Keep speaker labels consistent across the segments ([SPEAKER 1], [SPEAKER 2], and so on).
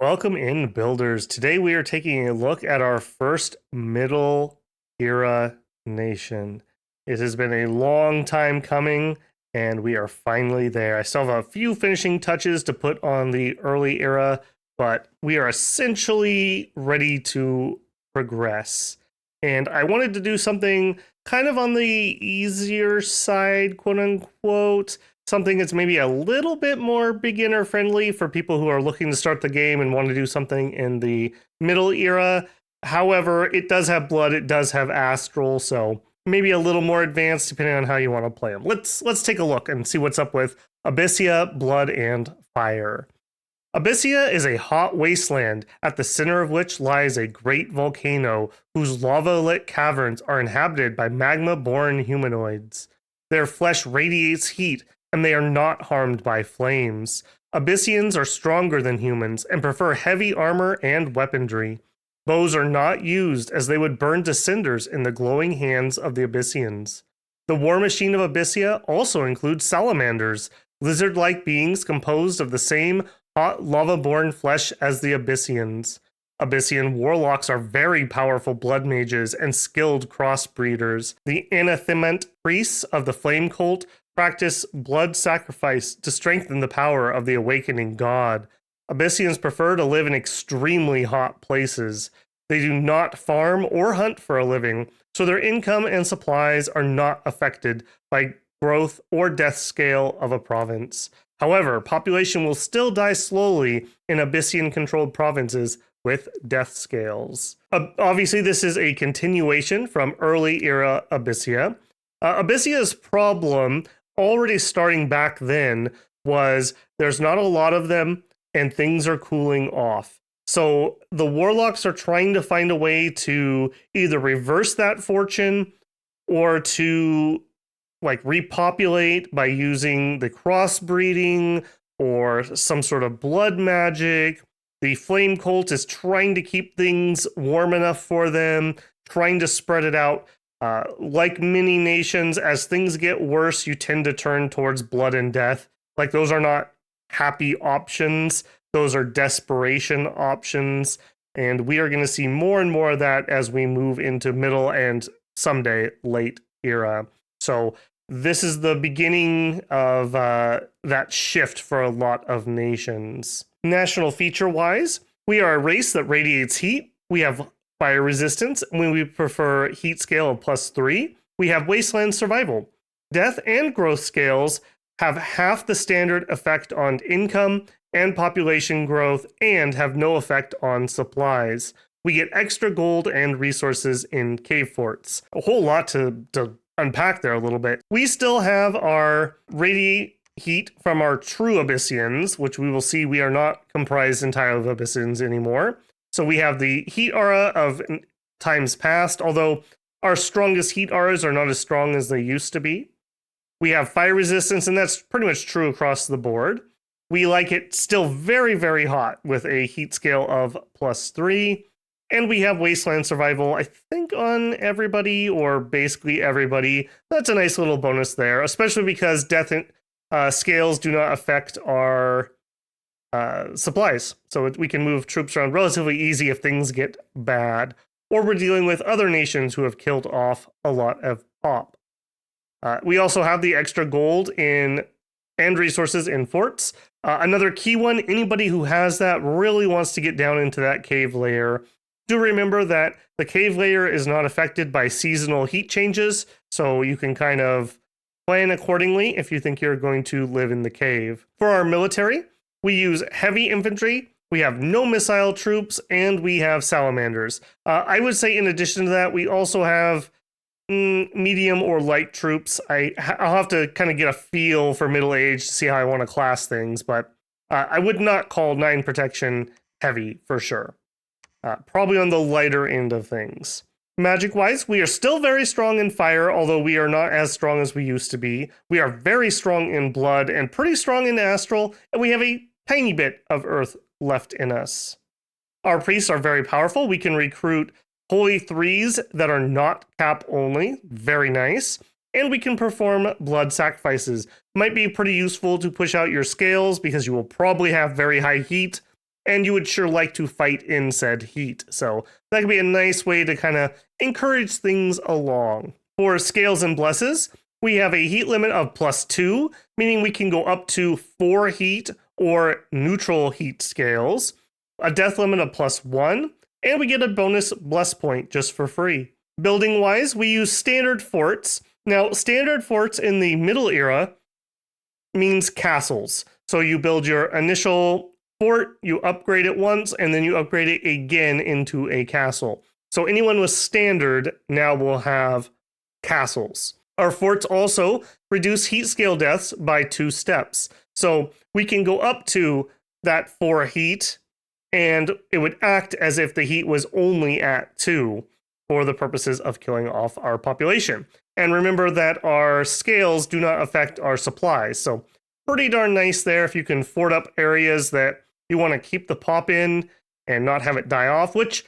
[SPEAKER 1] Welcome in, builders. Today we are taking a look at our first Middle Era nation. It has been a long time coming, and we are finally there. I still have a few finishing touches to put on the early era, but we are essentially ready to progress. And I wanted to do something kind of on the easier side, quote unquote, something that's maybe a little bit more beginner friendly for people who are looking to start the game and want to do something in the middle era. However, it does have blood, it does have astral, so maybe a little more advanced depending on how you want to play them. Let's take a look and see what's up with Abysia, Blood, and Fire. Abysia is a hot wasteland, at the center of which lies a great volcano whose lava-lit caverns are inhabited by magma-born humanoids. Their flesh radiates heat, and they are not harmed by flames. Abyssians are stronger than humans and prefer heavy armor and weaponry. Bows are not used, as they would burn to cinders in the glowing hands of the Abyssians. The war machine of Abysia also includes salamanders, lizard-like beings composed of the same hot lava-born flesh as the Abyssians. Abyssian warlocks are very powerful blood mages and skilled crossbreeders. The anathemant priests of the flame cult practice blood sacrifice to strengthen the power of the awakening god. Abyssians prefer to live in extremely hot places. They do not farm or hunt for a living, so their income and supplies are not affected by growth or death scale of a province. However, population will still die slowly in Abyssian-controlled provinces with death scales. Obviously, this is a continuation from early era Abysia. Abyssia's problem, already starting back then, was there's not a lot of them and things are cooling off. So the warlocks are trying to find a way to either reverse that fortune or to repopulate by using the crossbreeding or some sort of blood magic. The flame cult is trying to keep things warm enough for them, trying to spread it out. Like many nations, as things get worse, you tend to turn towards blood and death. Those are not happy options. Those are desperation options. And we are going to see more and more of that as we move into middle and someday late era. So this is the beginning of that shift for a lot of nations. National feature-wise, we are a race that radiates heat. We have fire resistance, when we prefer heat scale of +3. We have wasteland survival. Death and growth scales have half the standard effect on income and population growth and have no effect on supplies. We get extra gold and resources in cave forts. A whole lot to unpack there a little bit. We still have our radiate heat from our true Abyssians, which we will see we are not comprised entirely of Abyssians anymore. So we have the heat aura of times past, although our strongest heat auras are not as strong as they used to be. We have fire resistance, and that's pretty much true across the board. We like it still very, very hot with a heat scale of +3. And we have wasteland survival, I think, on everybody or basically everybody. That's a nice little bonus there, especially because death scales do not affect our supplies. So we can move troops around relatively easy if things get bad. Or we're dealing with other nations who have killed off a lot of pop. We also have the extra gold and resources in forts. Another key one, anybody who has that really wants to get down into that cave layer. Do remember that the cave layer is not affected by seasonal heat changes, so you can kind of plan accordingly if you think you're going to live in the cave. For our military, we use heavy infantry, we have no missile troops, and we have salamanders. I would say in addition to that, we also have medium or light troops. I'll have to kind of get a feel for middle age to see how I want to class things, but I would not call 9 protection heavy for sure. Probably on the lighter end of things. Magic-wise, we are still very strong in fire, although we are not as strong as we used to be. We are very strong in blood and pretty strong in astral, and we have a tiny bit of earth left in us. Our priests are very powerful. We can recruit holy 3s that are not cap only. Very nice. And we can perform blood sacrifices. Might be pretty useful to push out your scales because you will probably have very high heat and you would sure like to fight in said heat. So that could be a nice way to kind of encourage things along. For scales and blesses, we have a heat limit of +2, meaning we can go up to 4 heat or neutral heat scales, a death limit of +1, and we get a bonus bless point just for free. Building wise, we use standard forts. Now, standard forts in the Middle Era means castles. So you build your initial fort, you upgrade it once, and then you upgrade it again into a castle. So anyone with standard now will have castles. Our forts also reduce heat scale deaths by 2 steps. So we can go up to that 4 heat, and it would act as if the heat was only at 2 for the purposes of killing off our population. And remember that our scales do not affect our supplies. So pretty darn nice there if you can fort up areas that you want to keep the pop in and not have it die off, which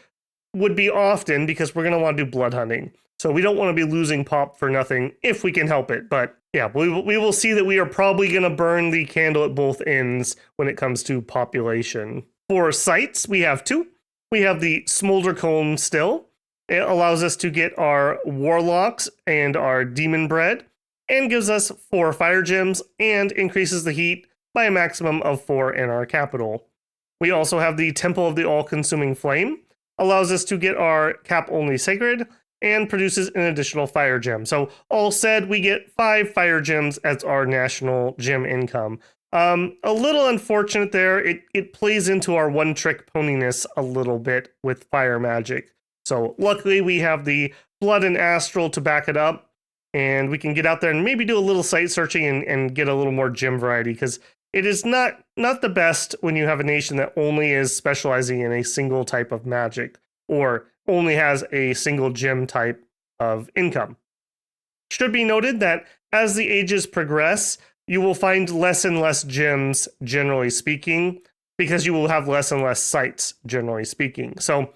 [SPEAKER 1] would be often because we're going to want to do blood hunting. So we don't want to be losing pop for nothing if we can help it. But yeah, we will see that we are probably going to burn the candle at both ends when it comes to population. For sites, we have 2. We have the Smolder Cone still. It allows us to get our Warlocks and our Demon Bread, and gives us 4 fire gems and increases the heat by a maximum of 4 in our capital. We also have the Temple of the All-Consuming Flame, allows us to get our Cap-Only Sacred, and produces an additional fire gem. So all said, we get 5 fire gems as our national gem income. A little unfortunate there. It plays into our one-trick poniness a little bit with fire magic. So luckily we have the blood and astral to back it up, and we can get out there and maybe do a little site searching and get a little more gem variety, because it is not the best when you have a nation that only is specializing in a single type of magic or only has a single gem type of income. Should be noted that as the ages progress, you will find less and less gems, generally speaking, because you will have less and less sites, generally speaking. So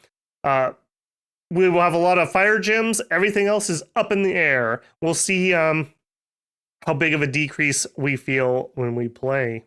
[SPEAKER 1] we will have a lot of fire gems. Everything else is up in the air. We'll see how big of a decrease we feel when we play.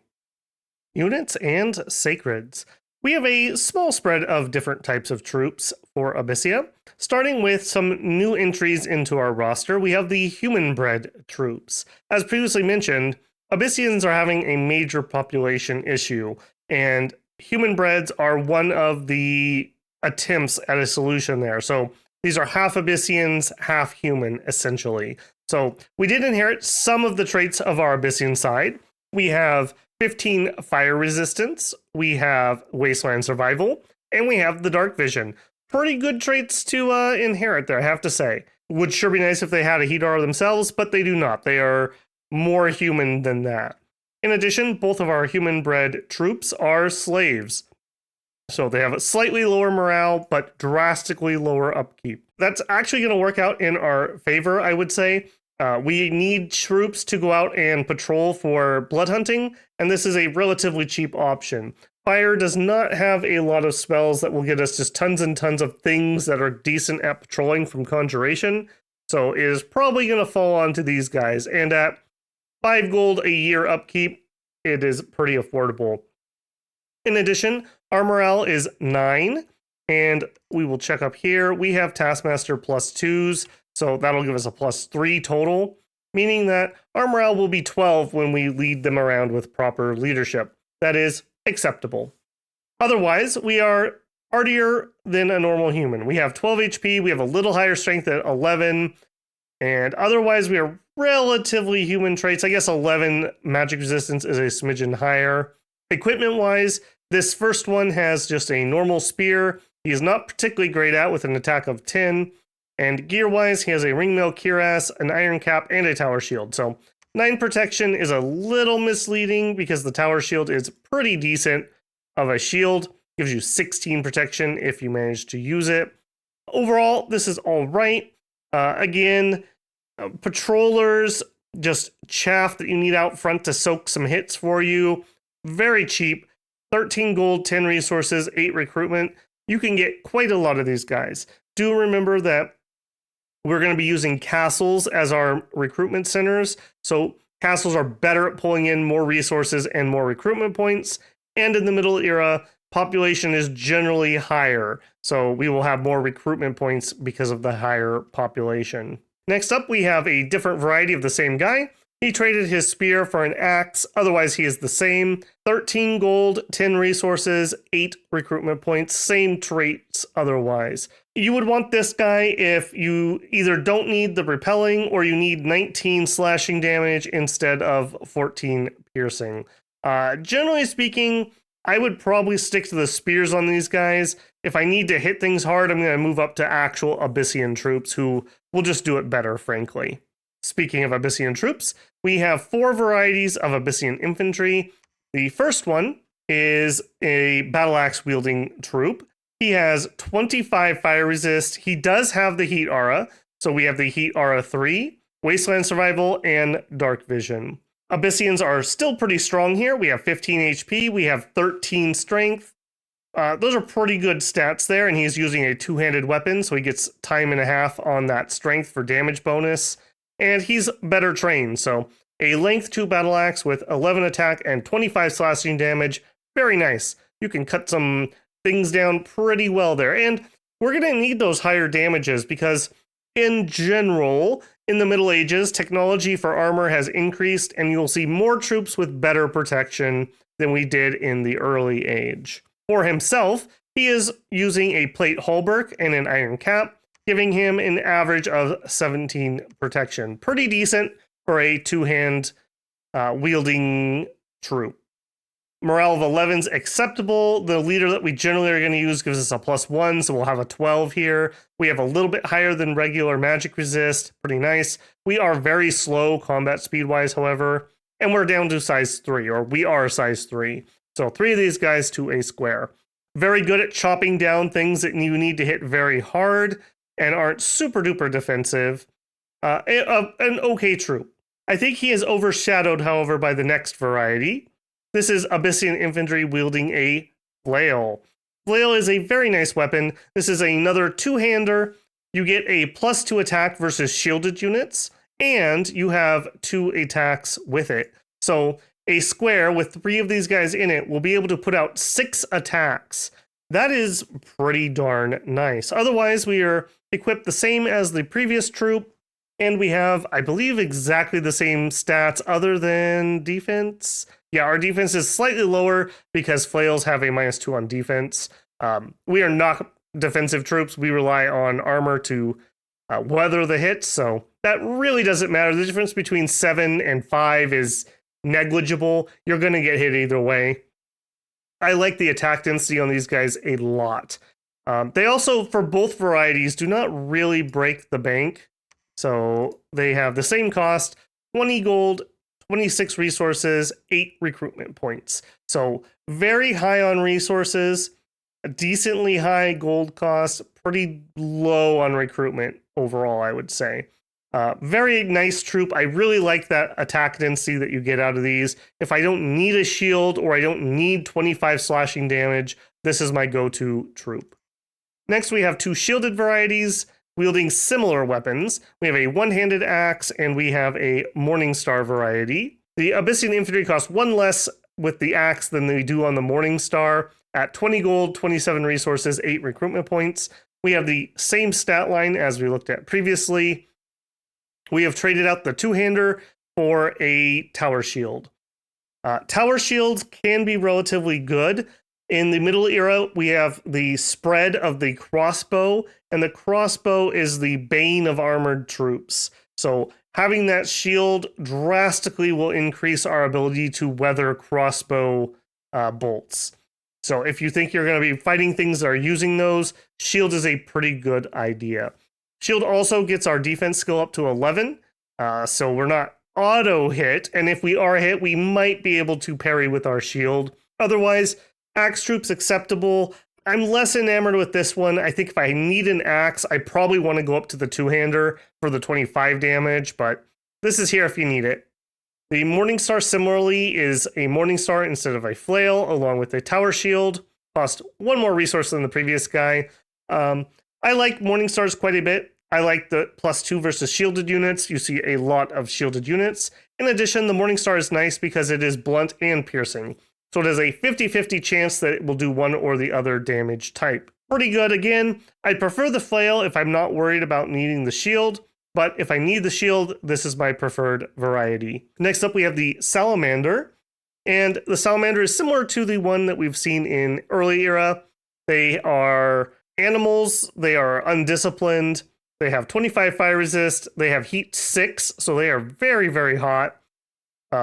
[SPEAKER 1] Units and sacreds. We have a small spread of different types of troops for Abysia. Starting with some new entries into our roster, we have the human-bred troops. As previously mentioned, Abyssians are having a major population issue, and human-breds are one of the attempts at a solution there. So these are half Abyssians, half human, essentially. So we did inherit some of the traits of our Abyssian side. We have 15 fire resistance, we have wasteland survival, and we have the dark vision. Pretty good traits to inherit there, I have to say. Would sure be nice if they had a heat aura themselves, but they do not. They are more human than that. In addition, both of our human-bred troops are slaves. So they have a slightly lower morale, but drastically lower upkeep. That's actually going to work out in our favor, I would say. We need troops to go out and patrol for blood hunting, and this is a relatively cheap option. Fire does not have a lot of spells that will get us just tons and tons of things that are decent at patrolling from conjuration, so it is probably going to fall onto these guys. And at 5 gold a year upkeep, it is pretty affordable. In addition, our morale is 9, and we will check up here. We have Taskmaster +2s, so that'll give us a +3 total, meaning that our morale will be 12 when we lead them around with proper leadership. That is acceptable. Otherwise, we are hardier than a normal human. We have 12 HP, we have a little higher strength at 11, and otherwise we are relatively human traits. I guess 11 magic resistance is a smidgen higher. Equipment-wise, this first one has just a normal spear. He is not particularly great at with an attack of 10. And gear-wise, he has a ringmail cuirass, an iron cap, and a tower shield. So 9 protection is a little misleading because the tower shield is pretty decent of a shield. Gives you 16 protection if you manage to use it. Overall, this is all right. Again, patrollers, just chaff that you need out front to soak some hits for you. Very cheap. 13 gold, 10 resources, 8 recruitment. You can get quite a lot of these guys. Do remember that we're going to be using castles as our recruitment centers. So castles are better at pulling in more resources and more recruitment points. And in the Middle Era, population is generally higher. So we will have more recruitment points because of the higher population. Next up, we have a different variety of the same guy. He traded his spear for an axe. Otherwise, he is the same. 13 gold, 10 resources, 8 recruitment points. Same traits otherwise. You would want this guy if you either don't need the repelling or you need 19 slashing damage instead of 14 piercing. Generally speaking, I would probably stick to the spears on these guys. If I need to hit things hard, I'm going to move up to actual Abyssian troops who will just do it better, frankly. Speaking of Abyssian troops, we have 4 varieties of Abyssian infantry. The first one is a battle axe wielding troop. He has 25 fire resist. He does have the heat aura. So we have the heat aura 3, wasteland survival, and dark vision. Abyssians are still pretty strong here. We have 15 HP. We have 13 strength. Those are pretty good stats there. And he's using a 2-handed weapon. So he gets time and a half on that strength for damage bonus. And he's better trained, so a length 2 battle axe with 11 attack and 25 slashing damage. Very nice. You can cut some things down pretty well there. And we're going to need those higher damages because in general, in the Middle Ages, technology for armor has increased and you'll see more troops with better protection than we did in the early age. For himself, he is using a plate hauberk and an iron cap, giving him an average of 17 protection. Pretty decent for a 2-hand wielding troop. Morale of 11's acceptable. The leader that we generally are going to use gives us a +1, so we'll have a 12 here. We have a little bit higher than regular magic resist. Pretty nice. We are very slow combat speed-wise, however, and we're down to size 3, or we are size 3. So 3 of these guys to a square. Very good at chopping down things that you need to hit very hard and aren't super duper defensive. An okay troop. I think he is overshadowed, however, by the next variety. This is Abyssian infantry wielding a flail. Flail is a very nice weapon. This is another 2-hander. You get a +2 attack versus shielded units, and you have 2 attacks with it. So a square with 3 of these guys in it will be able to put out 6 attacks. That is pretty darn nice. Otherwise, we are equipped the same as the previous troop, and we have, I believe, exactly the same stats other than defense. Yeah, our defense is slightly lower because flails have a -2 on defense. We are not defensive troops. We rely on armor to weather the hits, so that really doesn't matter. The difference between 7 and 5 is negligible. You're going to get hit either way. I like the attack density on these guys a lot. They also, for both varieties, do not really break the bank. So they have the same cost, 20 gold, 26 resources, 8 recruitment points. So very high on resources, a decently high gold cost, pretty low on recruitment overall, I would say. Very nice troop. I really like that attack density that you get out of these. If I don't need a shield or I don't need 25 slashing damage, this is my go-to troop. Next, we have 2 shielded varieties wielding similar weapons. We have a 1-handed axe and we have a Morningstar variety. The Abyssian infantry costs 1 less with the axe than they do on the Morningstar at 20 gold, 27 resources, 8 recruitment points. We have the same stat line as we looked at previously. We have traded out the 2-hander for a tower shield. Tower shields can be relatively good. In the Middle Era, we have the spread of the crossbow, and the crossbow is the bane of armored troops. So having that shield drastically will increase our ability to weather crossbow bolts. So if you think you're going to be fighting things that are using those, shield is a pretty good idea. Shield also gets our defense skill up to 11, so we're not auto hit, and if we are hit, we might be able to parry with our shield. Otherwise, axe troops acceptable. I'm less enamored with this one. I think if I need an axe, I probably want to go up to the 2-hander for the 25 damage, but this is here if you need it. The Morningstar similarly is a Morningstar instead of a flail, along with a tower shield. Cost 1 more resource than the previous guy. I like Morningstars quite a bit. I like the +2 versus shielded units. You see a lot of shielded units. In addition, the Morningstar is nice because it is blunt and piercing. So it has a 50-50 chance that it will do one or the other damage type. Pretty good again. I'd prefer the flail if I'm not worried about needing the shield, but if I need the shield, this is my preferred variety. Next up, we have the salamander. And the salamander is similar to the one that we've seen in early era. They are animals, they are undisciplined, they have 25 fire resist, they have heat 6, so they are very, very hot.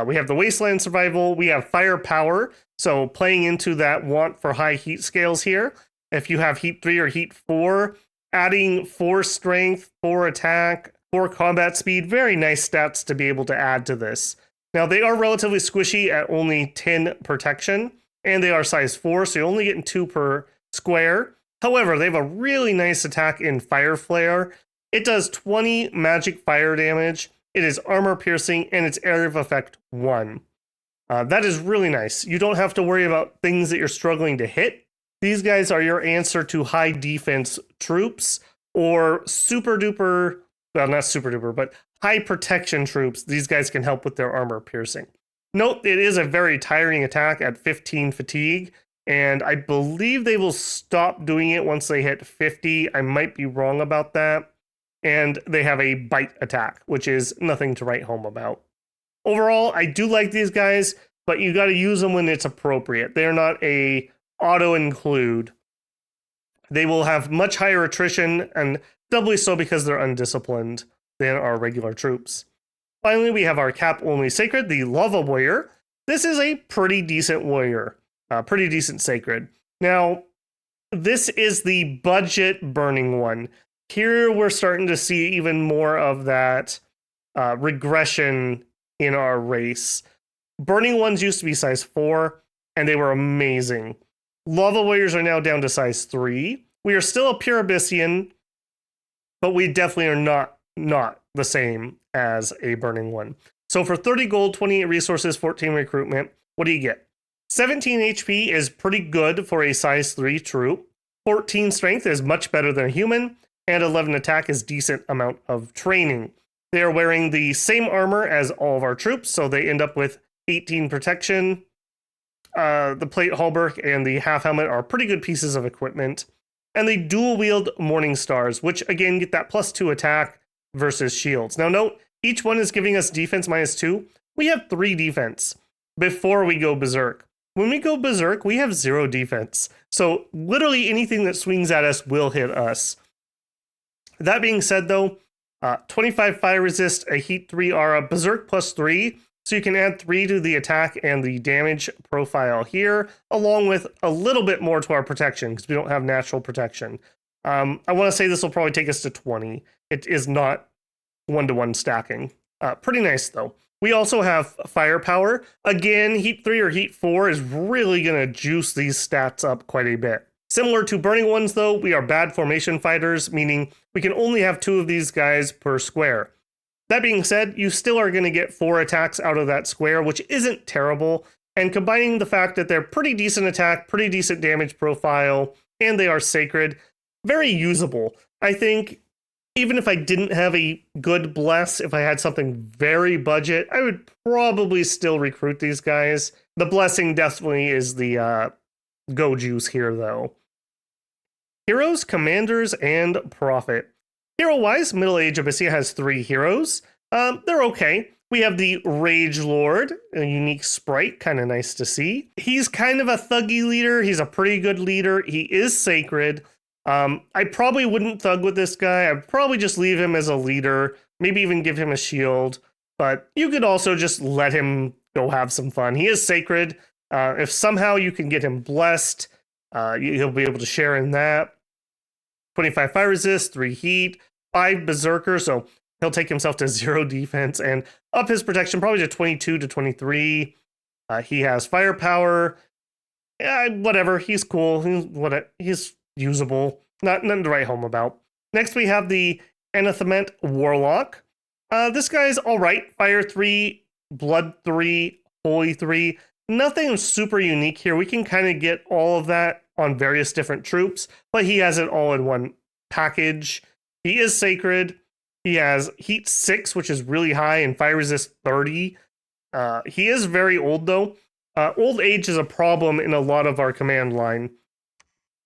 [SPEAKER 1] We have the wasteland survival, we have fire power, so playing into that want for high heat scales here. If you have heat 3 or heat 4, adding 4 strength, 4 attack, 4 combat speed, very nice stats to be able to add to this. Now, they are relatively squishy at only 10 protection, and they are size 4, so you're only getting 2 per square. However, they have a really nice attack in Fire Flare. It does 20 magic fire damage, it is armor piercing, and its area of effect 1. That is really nice. You don't have to worry about things that you're struggling to hit. These guys are your answer to high defense troops, or super duper, well, not super duper, but high protection troops. These guys can help with their armor piercing. Note, it is a very tiring attack at 15 fatigue, and I believe they will stop doing it once they hit 50. I might be wrong about that. And they have a bite attack, which is nothing to write home about. Overall, I do like these guys, but you got to use them when it's appropriate. They're not a auto include. They will have much higher attrition, and doubly so because they're undisciplined than our regular troops. Finally, we have our cap-only sacred, the Lava Warrior. This is a pretty decent warrior, pretty decent sacred. Now, this is the budget burning one. Here we're starting to see even more of that regression in our race. Burning ones used to be size 4, and they were amazing. Lava Warriors are now down to size 3. We are still a pure Abyssian, but we definitely are not the same as a burning one. So for 30 gold, 28 resources, 14 recruitment, what do you get? 17 HP is pretty good for a size 3 troop. 14 strength is much better than a human, and 11 attack is decent amount of training. They are wearing the same armor as all of our troops, so they end up with 18 protection. The plate hauberk and the half helmet are pretty good pieces of equipment. And they dual wield Morning Stars, which again get that +2 attack versus shields. Now note, each one is giving us defense -2. We have 3 defense before we go berserk. When we go berserk, we have 0 defense. So literally anything that swings at us will hit us. That being said though, 25 fire resist, a heat 3 aura, berserk +3. So you can add 3 to the attack and the damage profile here, along with a little bit more to our protection, because we don't have natural protection. I want to say this will probably take us to 20. It is not 1-to-1 stacking. Pretty nice, though. We also have firepower. Again, heat 3 or heat 4 is really going to juice these stats up quite a bit. Similar to burning ones, though, we are bad formation fighters, meaning we can only have 2 of these guys per square. That being said, you still are going to get 4 attacks out of that square, which isn't terrible. And combining the fact that they're pretty decent attack, pretty decent damage profile, and they are sacred, very usable. I think even if I didn't have a good bless, if I had something very budget, I would probably still recruit these guys. The blessing definitely is the go juice here, though. Heroes, commanders, and prophet. Hero-wise, Middle Age Abysia has 3 heroes. They're okay. We have the Rage Lord, a unique sprite, kind of nice to see. He's kind of a thuggy leader. He's a pretty good leader. He is sacred. I probably wouldn't thug with this guy. I'd probably just leave him as a leader, maybe even give him a shield. But you could also just let him go have some fun. He is sacred. If somehow you can get him blessed, he'll be able to share in that. 25 fire resist, 3 heat, 5 berserker, so he'll take himself to 0 defense and up his protection probably to 22 to 23. He has firepower. Whatever, he's cool. He's usable. Nothing to write home about. Next we have the Anathement Warlock. This guy's all right. Fire 3, blood 3, holy 3. Nothing super unique here. We can kind of get all of that on various different troops, but he has it all in one package. He is sacred. He has heat 6, which is really high, and fire resist 30. He is very old though. Old age is a problem in a lot of our command line.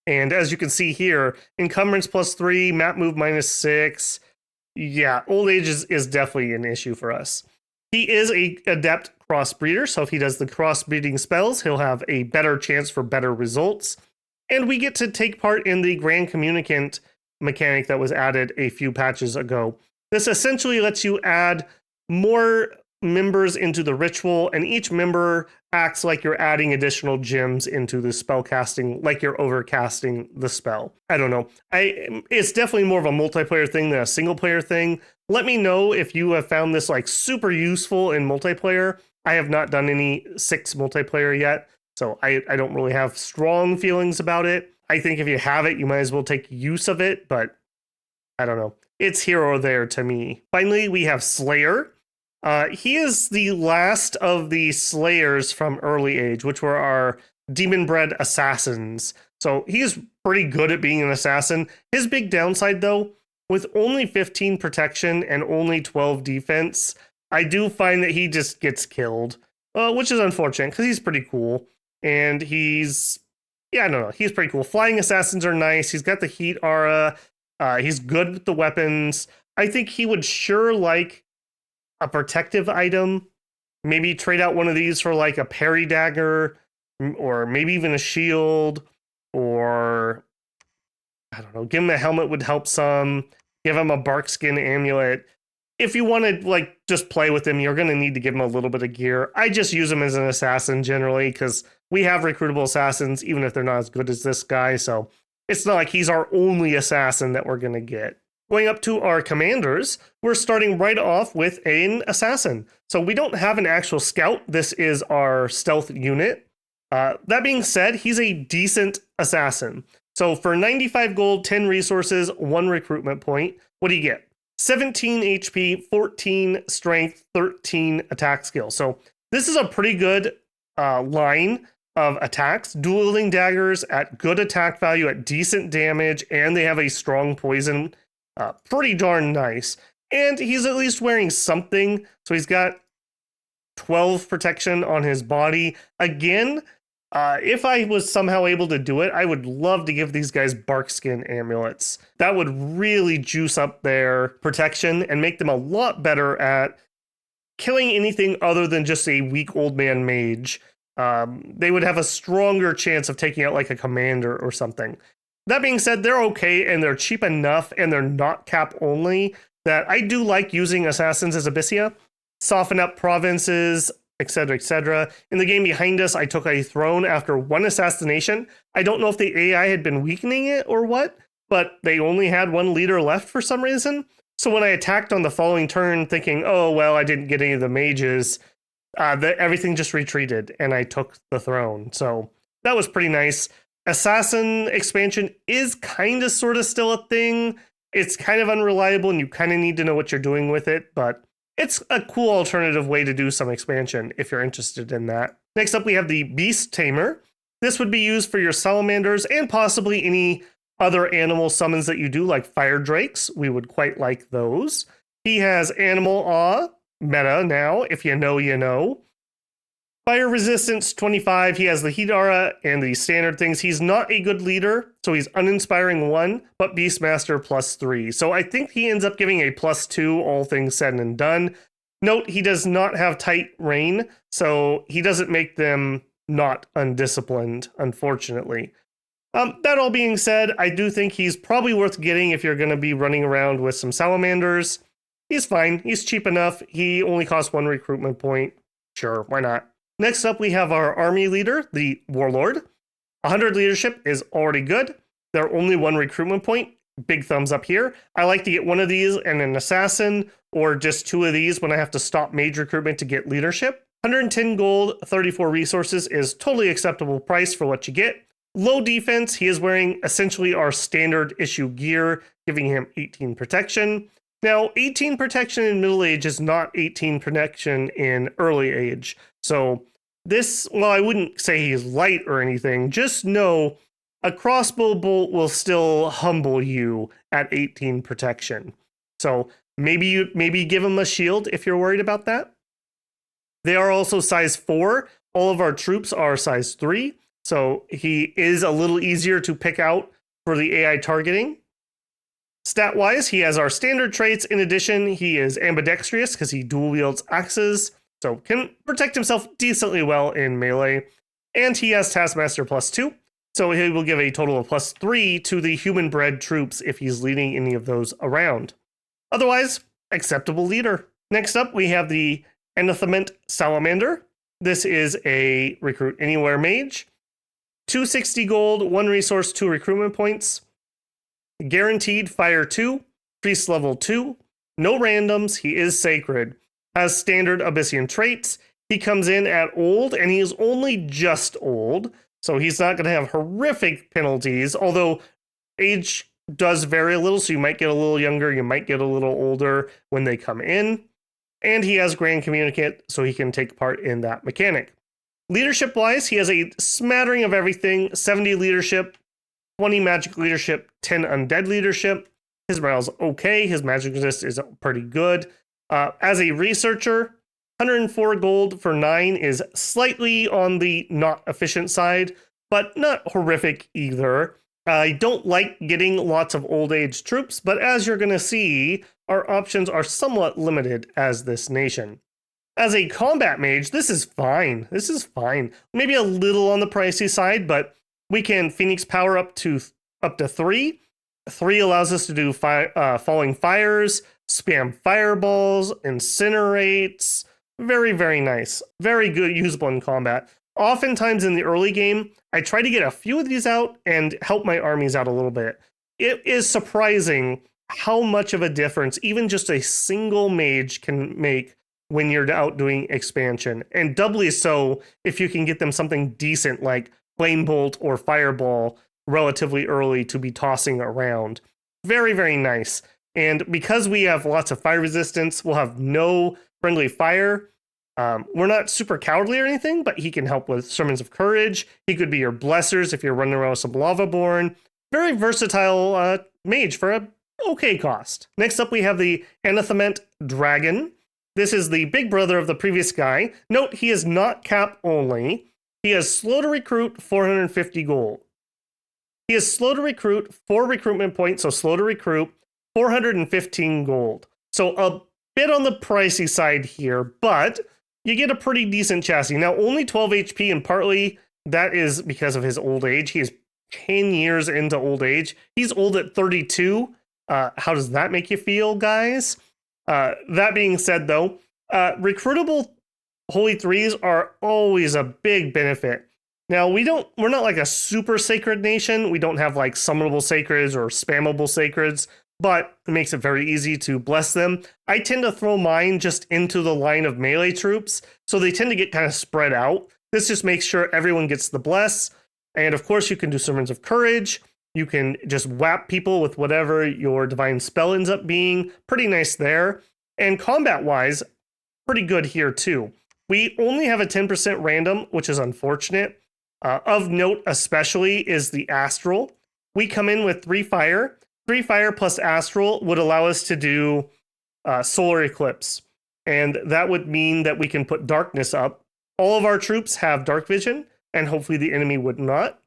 [SPEAKER 1] And as you can see here, encumbrance +3, map move -6. Yeah, old age is definitely an issue for us. He is a adept crossbreeder, so if he does the crossbreeding spells, he'll have a better chance for better results. And we get to take part in the Grand Communicant mechanic that was added a few patches ago. This essentially lets you add more members into the ritual, and each member acts like you're adding additional gems into the spell casting, like you're overcasting the spell. I don't know. It's definitely more of a multiplayer thing than a single player thing. Let me know if you have found this like super useful in multiplayer. I have not done any 6 multiplayer yet, so I don't really have strong feelings about it. I think if you have it, you might as well take use of it, but I don't know. It's here or there to me. Finally, we have Slayer. He is the last of the Slayers from early age, which were our demon-bred assassins. So he's pretty good at being an assassin. His big downside, though, with only 15 protection and only 12 defense, I do find that he just gets killed, which is unfortunate because he's pretty cool. And he's pretty cool. Flying assassins are nice. He's got the heat aura. He's good with the weapons. I think he would sure like a protective item. Maybe trade out one of these for like a parry dagger, or maybe even a shield, or I don't know, give him a helmet would help some. Give him a bark skin amulet. If you want to like just play with him, you're going to need to give him a little bit of gear. I just use him as an assassin generally because we have recruitable assassins, even if they're not as good as this guy. So it's not like he's our only assassin that we're going to get. Going up to our commanders, we're starting right off with an assassin. So we don't have an actual scout. This is our stealth unit. That being said, he's a decent assassin. So for 95 gold, 10 resources, 1 recruitment point, what do you get? 17 HP, 14 strength, 13 attack skill. So this is a pretty good line of attacks. Dueling daggers at good attack value, at decent damage, and they have a strong poison. Pretty darn nice. And he's at least wearing something. So he's got 12 protection on his body. Again, if I was somehow able to do it, I would love to give these guys bark skin amulets. That would really juice up their protection and make them a lot better at killing anything other than just a weak old man mage. They would have a stronger chance of taking out like a commander or something. That being said, they're okay and they're cheap enough and they're not cap only that I do like using assassins as Abysia. Soften up provinces, etc., etc. In the game behind us, I took a throne after 1 assassination. I don't know if the AI had been weakening it or what, but they only had 1 leader left for some reason. So when I attacked on the following turn thinking, oh, well, I didn't get any of the mages, everything just retreated and I took the throne. So that was pretty nice. Assassin expansion is kind of sort of still a thing. It's kind of unreliable and you kind of need to know what you're doing with it, but it's a cool alternative way to do some expansion if you're interested in that. Next up, we have the Beast Tamer. This would be used for your salamanders and possibly any other animal summons that you do, like fire drakes. We would quite like those. He has animal awe, meta now, if you know, you know. Fire resistance 25, he has the heat aura and the standard things. He's not a good leader, so he's uninspiring 1, but Beastmaster +3. So I think he ends up giving a +2, all things said and done. Note, he does not have tight rein, so he doesn't make them not undisciplined, unfortunately. That all being said, I do think he's probably worth getting if you're going to be running around with some salamanders. He's fine. He's cheap enough. He only costs 1 recruitment point. Sure, why not? Next up, we have our army leader, the Warlord. 100 leadership is already good. They're only 1 recruitment point. Big thumbs up here. I like to get 1 of these and an assassin, or just 2 of these when I have to stop mage recruitment to get leadership. 110 gold, 34 resources is totally acceptable price for what you get. Low defense, he is wearing essentially our standard issue gear, giving him 18 protection. Now, 18 protection in middle age is not 18 protection in early age. So this, well, I wouldn't say he's light or anything. Just know a crossbow bolt will still humble you at 18 protection. So maybe give him a shield if you're worried about that. They are also size 4, All of our troops are size 3, so he is a little easier to pick out for the AI targeting. Stat-wise, he has our standard traits. In addition, he is ambidextrous because he dual wields axes, so can protect himself decently well in melee. And he has Taskmaster +2, so he will give a total of +3 to the human-bred troops if he's leading any of those around. Otherwise, acceptable leader. Next up, we have the Anathement Salamander. This is a recruit anywhere mage. 260 gold, 1 resource, 2 recruitment points. Guaranteed fire 2, priest level 2. No randoms, he is sacred. Has standard Abyssian traits. He comes in at old, and he is only just old, so he's not going to have horrific penalties, although age does vary a little, so you might get a little younger, you might get a little older when they come in. And he has Grand Communicate, so he can take part in that mechanic. Leadership-wise, he has a smattering of everything, 70 leadership, 20 magic leadership, 10 undead leadership. His morale's okay, his magic resist is pretty good. As a researcher, 104 gold for 9 is slightly on the not efficient side, but not horrific either. I don't like getting lots of old age troops, but as you're going to see, our options are somewhat limited as this nation. As a combat mage, this is fine. This is fine. Maybe a little on the pricey side, but we can Phoenix power up to 3. 3 allows us to do falling fires, spam fireballs, incinerates. Very, very nice. Very good, usable in combat. Oftentimes in the early game, I try to get a few of these out and help my armies out a little bit. It is surprising how much of a difference even just a single mage can make when you're out doing expansion. And doubly so if you can get them something decent like Flame Bolt or Fireball relatively early to be tossing around. Very, very nice. And because we have lots of fire resistance, we'll have no friendly fire. We're not super cowardly or anything, but he can help with Sermons of Courage. He could be your blessers if you're running around with some Lavaborn. Very versatile mage for a okay cost. Next up, we have the Anathement Dragon. This is the big brother of the previous guy. Note, he is not cap only. He is slow to recruit, 450 gold. He is slow to recruit, 4 recruitment points, so slow to recruit, 415 gold. So a bit on the pricey side here, but you get a pretty decent chassis. Now, only 12 HP, and partly that is because of his old age. He is 10 years into old age. He's old at 32. How does that make you feel, guys? That being said, though, recruitable Holy Threes are always a big benefit. Now, we're not like a super sacred nation. We don't have like summonable sacreds or spammable sacreds, but it makes it very easy to bless them. I tend to throw mine just into the line of melee troops, so they tend to get kind of spread out. This just makes sure everyone gets the bless. And of course, you can do Sermons of Courage. You can just whap people with whatever your divine spell ends up being. Pretty nice there. And combat-wise, pretty good here too. We only have a 10% random, which is unfortunate. Of note especially is the astral. We come in with 3 fire. 3 fire plus astral would allow us to do solar eclipse. And that would mean that we can put darkness up. All of our troops have dark vision, and hopefully the enemy would not.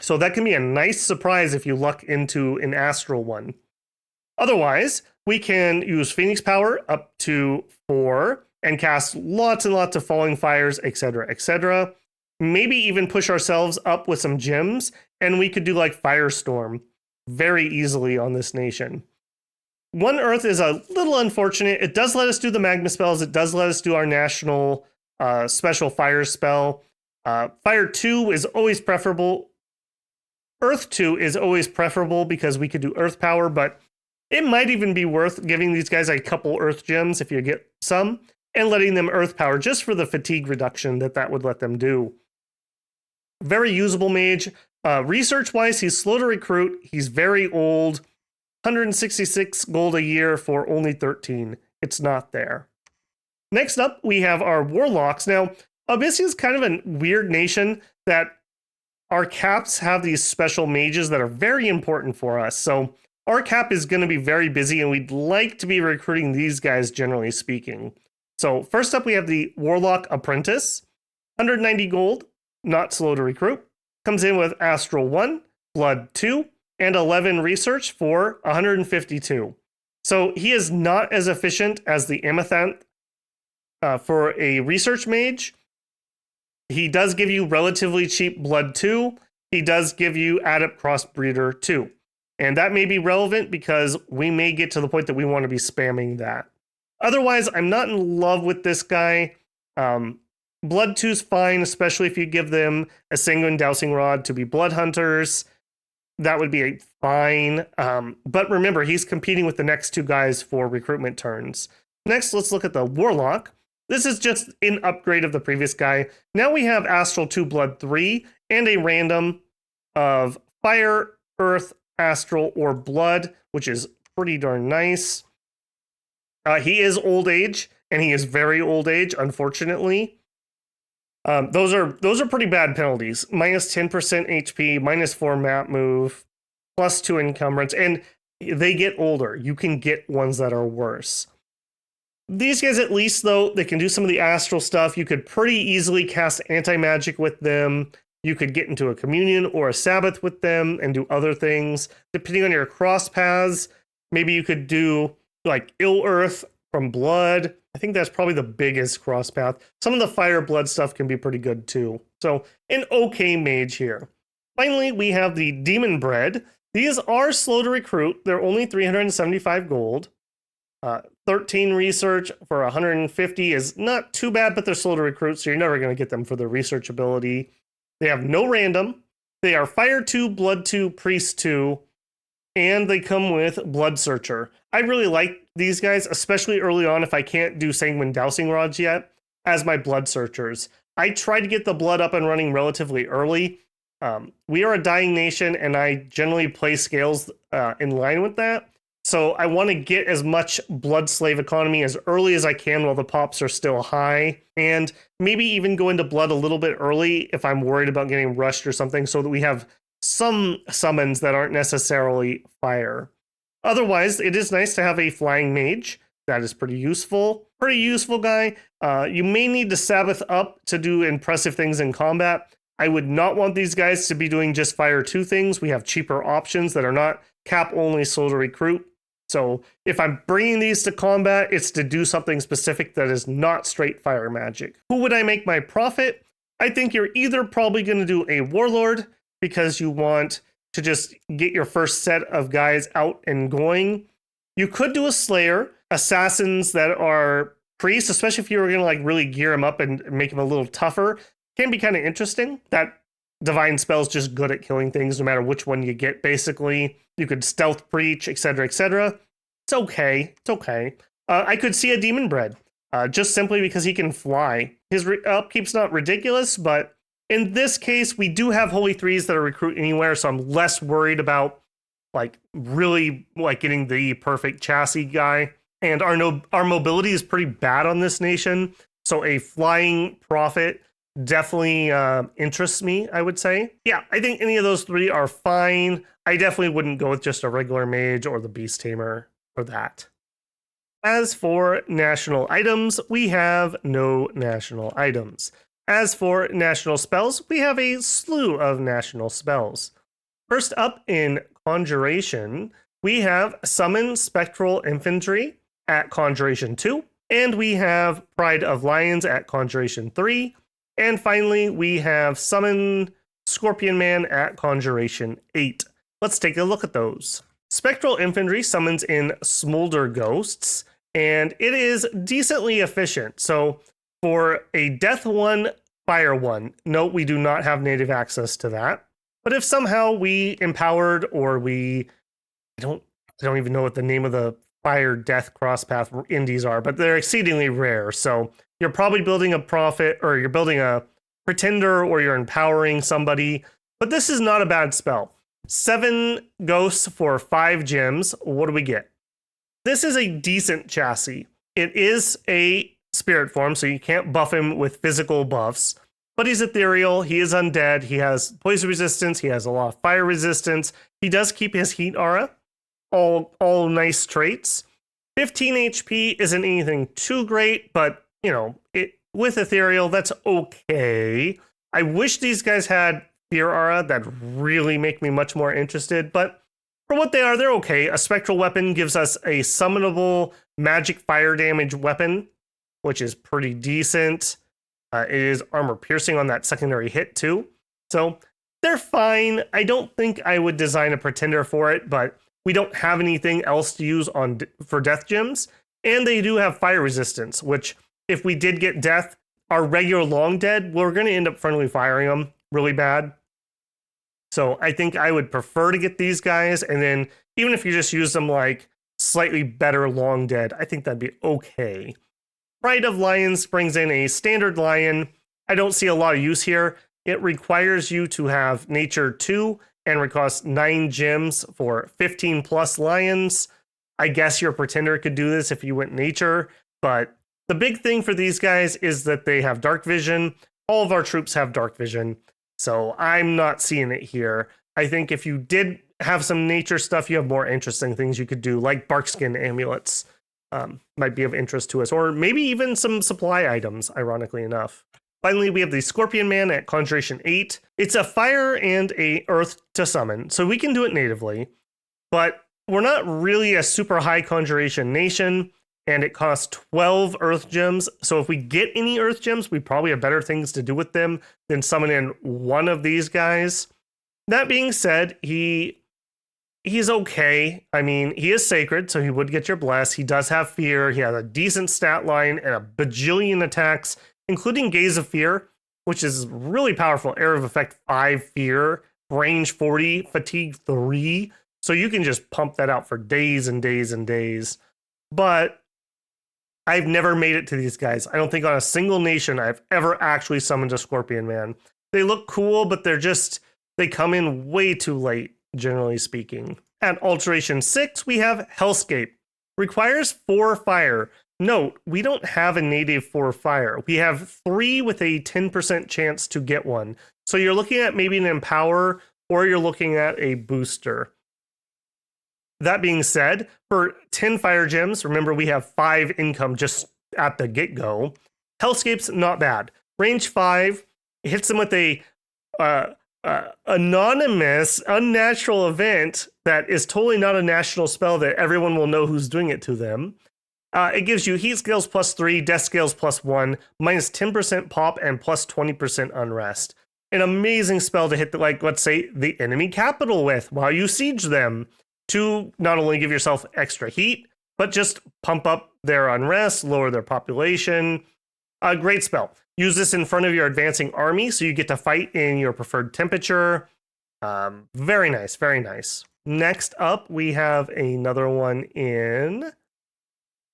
[SPEAKER 1] So that can be a nice surprise if you luck into an astral one. Otherwise, we can use Phoenix power up to 4 and cast lots and lots of falling fires, etc., etc. Maybe even push ourselves up with some gems, and we could do like Firestorm very easily on this nation. 1 Earth is a little unfortunate. It does let us do the magma spells. It does let us do our national special fire spell. Fire 2 is always preferable. Earth 2 is always preferable because we could do Earth power, but it might even be worth giving these guys a couple Earth gems if you get some, and letting them Earth power just for the fatigue reduction that would let them do. Very usable mage. Research-wise, he's slow to recruit. He's very old. 166 gold a year for only 13. It's not there. Next up, we have our warlocks. Now, Abysia is kind of a weird nation that our caps have these special mages that are very important for us. So our cap is going to be very busy, and we'd like to be recruiting these guys, generally speaking. So first up, we have the Warlock Apprentice. 190 gold, not slow to recruit. Comes in with Astral 1, Blood 2, and 11 research for 152. So he is not as efficient as the Amaranth for a research mage. He does give you relatively cheap Blood 2. He does give you Adept Crossbreeder 2. And that may be relevant because we may get to the point that we want to be spamming that. Otherwise, I'm not in love with this guy. Blood 2's fine, especially if you give them a Sanguine Dowsing Rod to be Blood Hunters. That would be fine. But remember, he's competing with the next two guys for recruitment turns. Next, let's look at the Warlock. This is just an upgrade of the previous guy. Now we have Astral 2, Blood 3, and a random of Fire, Earth, Astral, or Blood, which is pretty darn nice. He is old age, and he is very old age, unfortunately. Those are pretty bad penalties. Minus 10% HP, minus 4 map move, plus 2 encumbrance, and they get older. You can get ones that are worse. These guys, at least, though, they can do some of the astral stuff. You could pretty easily cast anti-magic with them. You could get into a communion or a Sabbath with them and do other things. Depending on your cross paths, maybe you could do like Ill Earth from Blood. I think that's probably the biggest cross path. Some of the Fire Blood stuff can be pretty good too. So an okay mage here. Finally, we have the Demon Bread. These are slow to recruit. They're only 375 gold. 13 research for 150 is not too bad, but they're slow to recruit, so you're never going to get them for the research ability. They have no random. They are Fire 2, Blood 2, Priest 2, and they come with Blood Searcher. I really like these guys, especially early on if I can't do Sanguine Dowsing Rods yet, as my Blood Searchers. I try to get the blood up and running relatively early. We are a dying nation, and I generally play scales in line with that. So I want to get as much blood slave economy as early as I can while the pops are still high, and maybe even go into blood a little bit early if I'm worried about getting rushed or something, so that we have some summons that aren't necessarily fire. Otherwise, it is nice to have a flying mage. That is pretty useful. Pretty useful guy. You may need to Sabbath up to do impressive things in combat. I would not want these guys to be doing just Fire 2 things. We have cheaper options that are not cap only, slow to recruit. So if I'm bringing these to combat, it's to do something specific that is not straight fire magic. Who would I make my prophet? I think you're either probably going to do a warlord because you want to just get your first set of guys out and going. You could do a slayer, assassins that are priests, especially if you were going to like really gear them up and make them a little tougher. Can be kind of interesting. That divine spell's just good at killing things no matter which one you get, basically. You could stealth breach, etc., etc. It's okay. It's okay. I could see a Demon Bread, just simply because he can fly. His upkeep's not ridiculous, but in this case, we do have Holy Threes that are recruit anywhere, so I'm less worried about like really like getting the perfect chassis guy. And our mobility is pretty bad on this nation, so a flying prophet definitely interests me, I would say. Yeah, I think any of those three are fine. I definitely wouldn't go with just a regular mage or the Beast Tamer for that. As for national items, we have no national items. As for national spells, we have a slew of national spells. First up in Conjuration, we have Summon Spectral Infantry at Conjuration 2, and we have Pride of Lions at Conjuration 3, and finally we have Summon Scorpion Man at Conjuration 8. Let's take a look at those. Spectral Infantry summons in Smolder Ghosts, and it is decently efficient. So for a Death 1, Fire 1, note we do not have native access to that. But if somehow we empowered or I don't even know what the name of the Fire Death Crosspath indies are, but they're exceedingly rare. So you're probably building a prophet, or you're building a pretender, or you're empowering somebody. But this is not a bad spell. 7 ghosts for 5 gems. What do we get? This is a decent chassis. It is a spirit form, so you can't buff him with physical buffs. But he's ethereal, he is undead, he has poison resistance, he has a lot of fire resistance. He does keep his heat aura. All nice traits. 15 HP isn't anything too great, but, you know, with Ethereal, that's okay. I wish these guys had Fear Aura. That'd really make me much more interested, but for what they are, they're okay. A Spectral Weapon gives us a summonable magic fire damage weapon, which is pretty decent. It is armor piercing on that secondary hit too. So they're fine. I don't think I would design a pretender for it, but we don't have anything else to use for death gems. And they do have fire resistance, which if we did get death, our regular long dead, we're going to end up friendly firing them really bad. So I think I would prefer to get these guys. And then even if you just use them like slightly better long dead, I think that'd be okay. Pride of Lions brings in a standard lion. I don't see a lot of use here. It requires you to have nature 2 and it costs 9 gems for 15 plus lions. I guess your pretender could do this if you went nature, but the big thing for these guys is that they have dark vision. All of our troops have dark vision, so I'm not seeing it here. I think if you did have some nature stuff, you have more interesting things you could do, like barkskin amulets might be of interest to us, or maybe even some supply items, ironically enough. Finally, we have the Scorpion Man at Conjuration 8. It's a fire and a earth to summon, so we can do it natively, but we're not really a super high conjuration nation, and it costs 12 earth gems. So if we get any earth gems, we probably have better things to do with them than summon in one of these guys. That being said, he's okay. I mean, he is sacred, so he would get your bless. He does have fear. He has a decent stat line and a bajillion attacks, including Gaze of Fear, which is really powerful. Area of Effect 5 fear, range 40, fatigue 3. So you can just pump that out for days and days and days. But I've never made it to these guys. I don't think on a single nation I've ever actually summoned a Scorpion Man. They look cool, but they come in way too late, generally speaking. At Alteration 6, we have Hellscape. Requires 4 fire. Note, we don't have a native 4 fire. We have 3 with a 10% chance to get one. So you're looking at maybe an Empower, or you're looking at a booster. That being said, for 10 fire gems, remember we have 5 income just at the get-go. Hellscape's not bad. Range 5, hits them with a anonymous, unnatural event that is totally not a national spell that everyone will know who's doing it to them. It gives you heat scales +3, death scales +1, minus 10% pop, and plus 20% unrest. An amazing spell to hit, let's say, the enemy capital with while you siege them, to not only give yourself extra heat, but just pump up their unrest, lower their population. A great spell. Use this in front of your advancing army so you get to fight in your preferred temperature. Very nice, very nice. Next up, we have another one in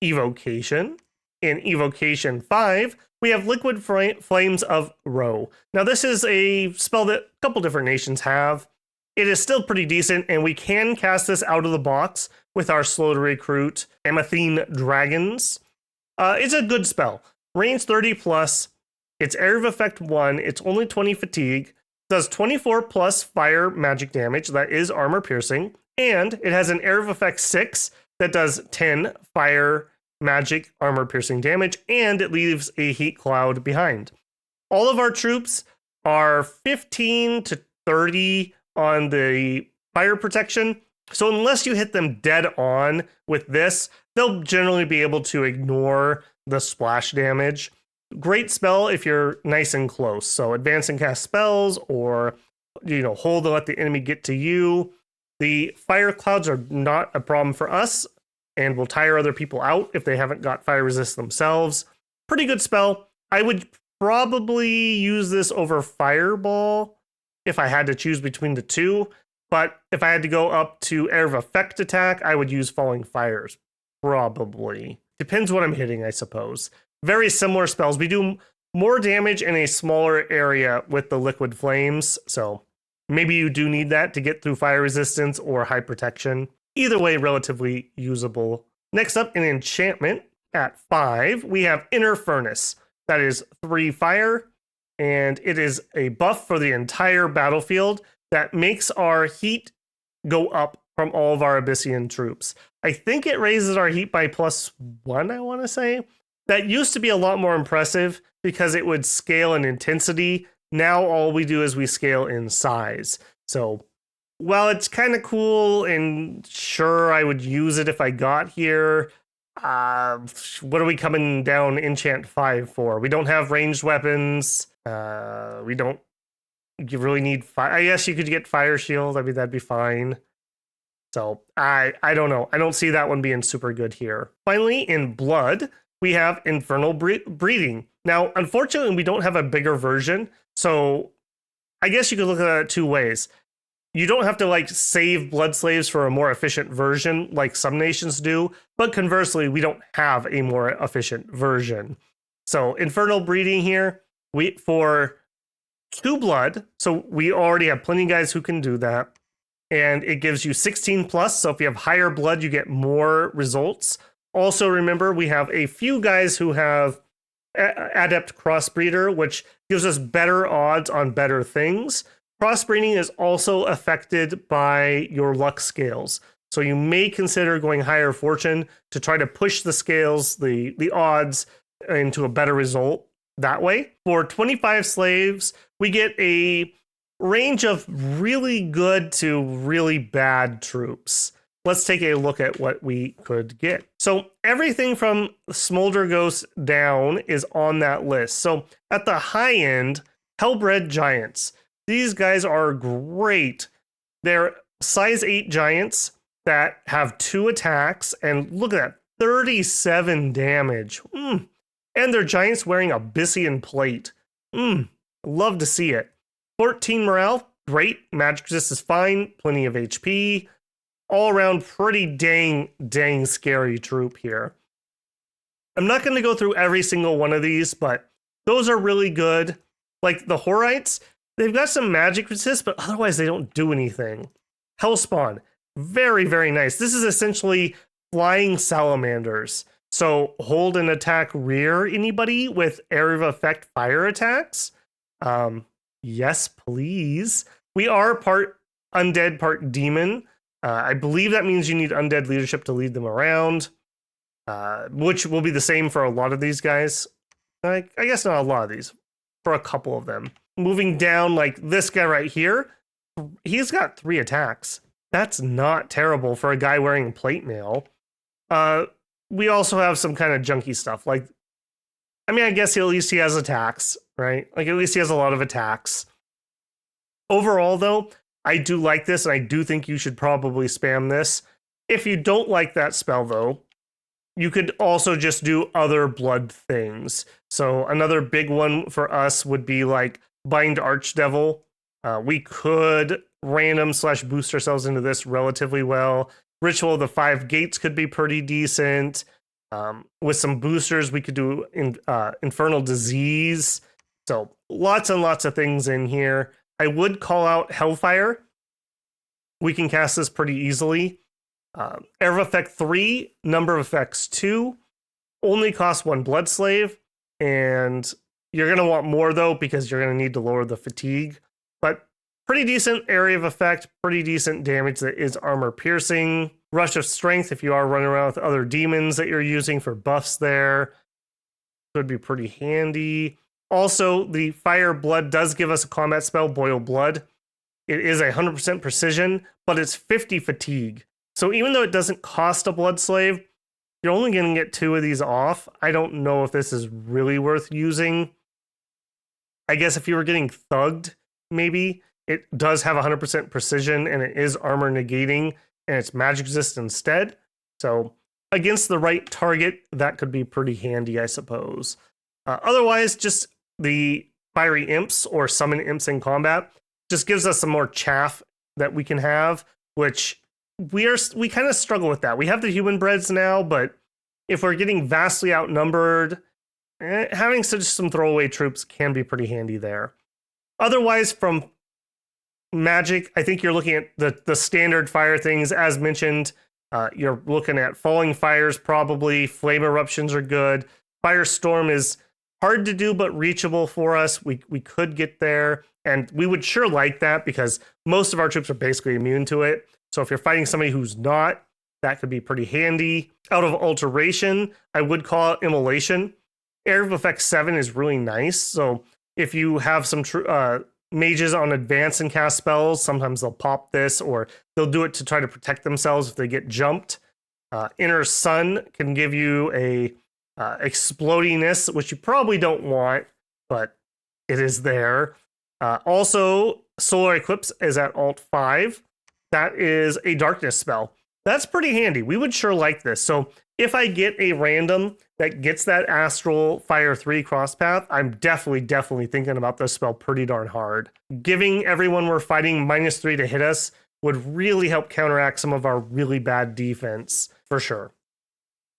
[SPEAKER 1] Evocation. In Evocation 5, we have Liquid Flames of Ro. Now, this is a spell that a couple different nations have. It is still pretty decent, and we can cast this out of the box with our slow to recruit Amathine Dragons. It's a good spell. Range 30 plus. It's Area of Effect 1. It's only 20 fatigue. Does 24 plus fire magic damage. That is armor piercing. And it has an Area of Effect 6 that does 10 fire magic armor piercing damage. And it leaves a heat cloud behind. All of our troops are 15 to 30 on the fire protection. So unless you hit them dead on with this, they'll generally be able to ignore the splash damage. Great spell if you're nice and close. So advance and cast spells, or hold to let the enemy get to you. The fire clouds are not a problem for us and will tire other people out if they haven't got fire resist themselves. Pretty good spell. I would probably use this over Fireball if I had to choose between the two, but if I had to go up to Area of Effect attack, I would use Falling Fires, probably. Depends what I'm hitting, I suppose. Very similar spells. We do more damage in a smaller area with the Liquid Flames, so maybe you do need that to get through fire resistance or high protection. Either way, relatively usable. Next up, in Enchantment, at 5, we have Inner Furnace. That is 3 fire, and it is a buff for the entire battlefield that makes our heat go up from all of our Abyssian troops. I think it raises our heat by +1, I want to say. That used to be a lot more impressive because it would scale in intensity. Now all we do is we scale in size. So while it's kind of cool and sure I would use it if I got here, what are we coming down enchant 5 for? We don't have ranged weapons. We don't. You really need fire. I guess you could get fire shield. I mean, that'd be fine. So I don't know. I don't see that one being super good here. Finally, in blood, we have infernal breeding. Now, unfortunately, we don't have a bigger version. So I guess you could look at it 2 ways. You don't have to like save blood slaves for a more efficient version like some nations do, but conversely, we don't have a more efficient version. So infernal breeding here, for 2 blood, so we already have plenty of guys who can do that, and it gives you 16 plus, so if you have higher blood, you get more results. Also, remember, we have a few guys who have adept crossbreeder, which gives us better odds on better things. Crossbreeding is also affected by your luck scales. So you may consider going higher fortune to try to push the scales, the odds into a better result that way. For 25 slaves, we get a range of really good to really bad troops. Let's take a look at what we could get. So everything from Smolder Ghost down is on that list. So at the high end, Hellbred Giants. These guys are great. They're size 8 giants that have 2 attacks, and look at that, 37 damage. And they're giants wearing Abyssian plate. Love to see it. 14 morale, great. Magic resist is fine. Plenty of HP. All around pretty dang scary troop here. I'm not going to go through every single one of these, but those are really good. Like the Horites, they've got some magic resist, but otherwise they don't do anything. Hellspawn, very, very nice. This is essentially flying salamanders. So hold and attack rear anybody with area of effect fire attacks. Yes, please. We are part undead, part demon. I believe that means you need undead leadership to lead them around, which will be the same for a lot of these guys. I guess not a lot of these, for a couple of them. Moving down, like this guy right here, he's got 3 attacks. That's not terrible for a guy wearing plate mail. We also have some kind of junky stuff. Like, I mean, I guess at least he has attacks, right? Like, at least he has a lot of attacks. Overall, though, I do like this, and I do think you should probably spam this. If you don't like that spell, though, you could also just do other blood things. So another big one for us would be like Bind Archdevil. We could random / boost ourselves into this relatively well. Ritual of the 5 Gates could be pretty decent. With some boosters, we could do Infernal Disease. So lots and lots of things in here. I would call out Hellfire. We can cast this pretty easily. Area of Effect 3, number of effects 2, only costs 1 blood slave, and you're going to want more though because you're going to need to lower the fatigue. But pretty decent area of effect, pretty decent damage that is armor piercing. Rush of Strength if you are running around with other demons that you're using for buffs there. Could be pretty handy. Also, the Fire Blood does give us a combat spell, Boil Blood. It is 100% precision, but it's 50 fatigue. So even though it doesn't cost a blood slave, you're only going to get 2 of these off. I don't know if this is really worth using. I guess if you were getting thugged, maybe. It does have 100% precision, and it is armor negating, and it's magic resist instead. So against the right target, that could be pretty handy, I suppose. Otherwise, just the Fiery Imps or Summon Imps in combat just gives us some more chaff that we can have, which we kind of struggle with that. We have the human breads now, but if we're getting vastly outnumbered, having some throwaway troops can be pretty handy there. Otherwise, from magic, I think you're looking at the standard fire things as mentioned. You're looking at falling fires, probably. Flame eruptions are good. Firestorm is hard to do, but reachable for us. We could get there, and we would sure like that because most of our troops are basically immune to it. So if you're fighting somebody who's not, that could be pretty handy. Out of alteration, I would call it immolation. Area of Effect 7 is really nice. So if you have some mages on advance and cast spells, sometimes they'll pop this, or they'll do it to try to protect themselves if they get jumped. Inner Sun can give you a explodiness, which you probably don't want, but it is there. Also, Solar Eclipse is at Alt 5. That is a darkness spell. That's pretty handy. We would sure like this. So if I get a random that gets that Astral Fire 3 crosspath, I'm definitely thinking about this spell pretty darn hard. Giving everyone we're fighting -3 to hit us would really help counteract some of our really bad defense, for sure.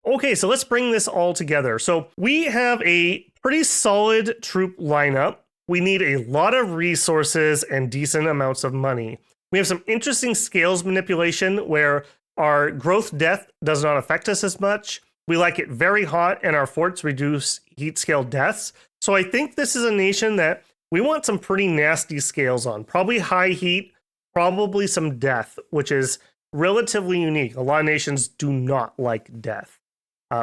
[SPEAKER 1] Okay, so let's bring this all together. So we have a pretty solid troop lineup. We need a lot of resources and decent amounts of money. We have some interesting scales manipulation where our growth death does not affect us as much. We like it very hot, and our forts reduce heat scale deaths. So I think this is a nation that we want some pretty nasty scales on. Probably high heat, probably some death, which is relatively unique. A lot of nations do not like death.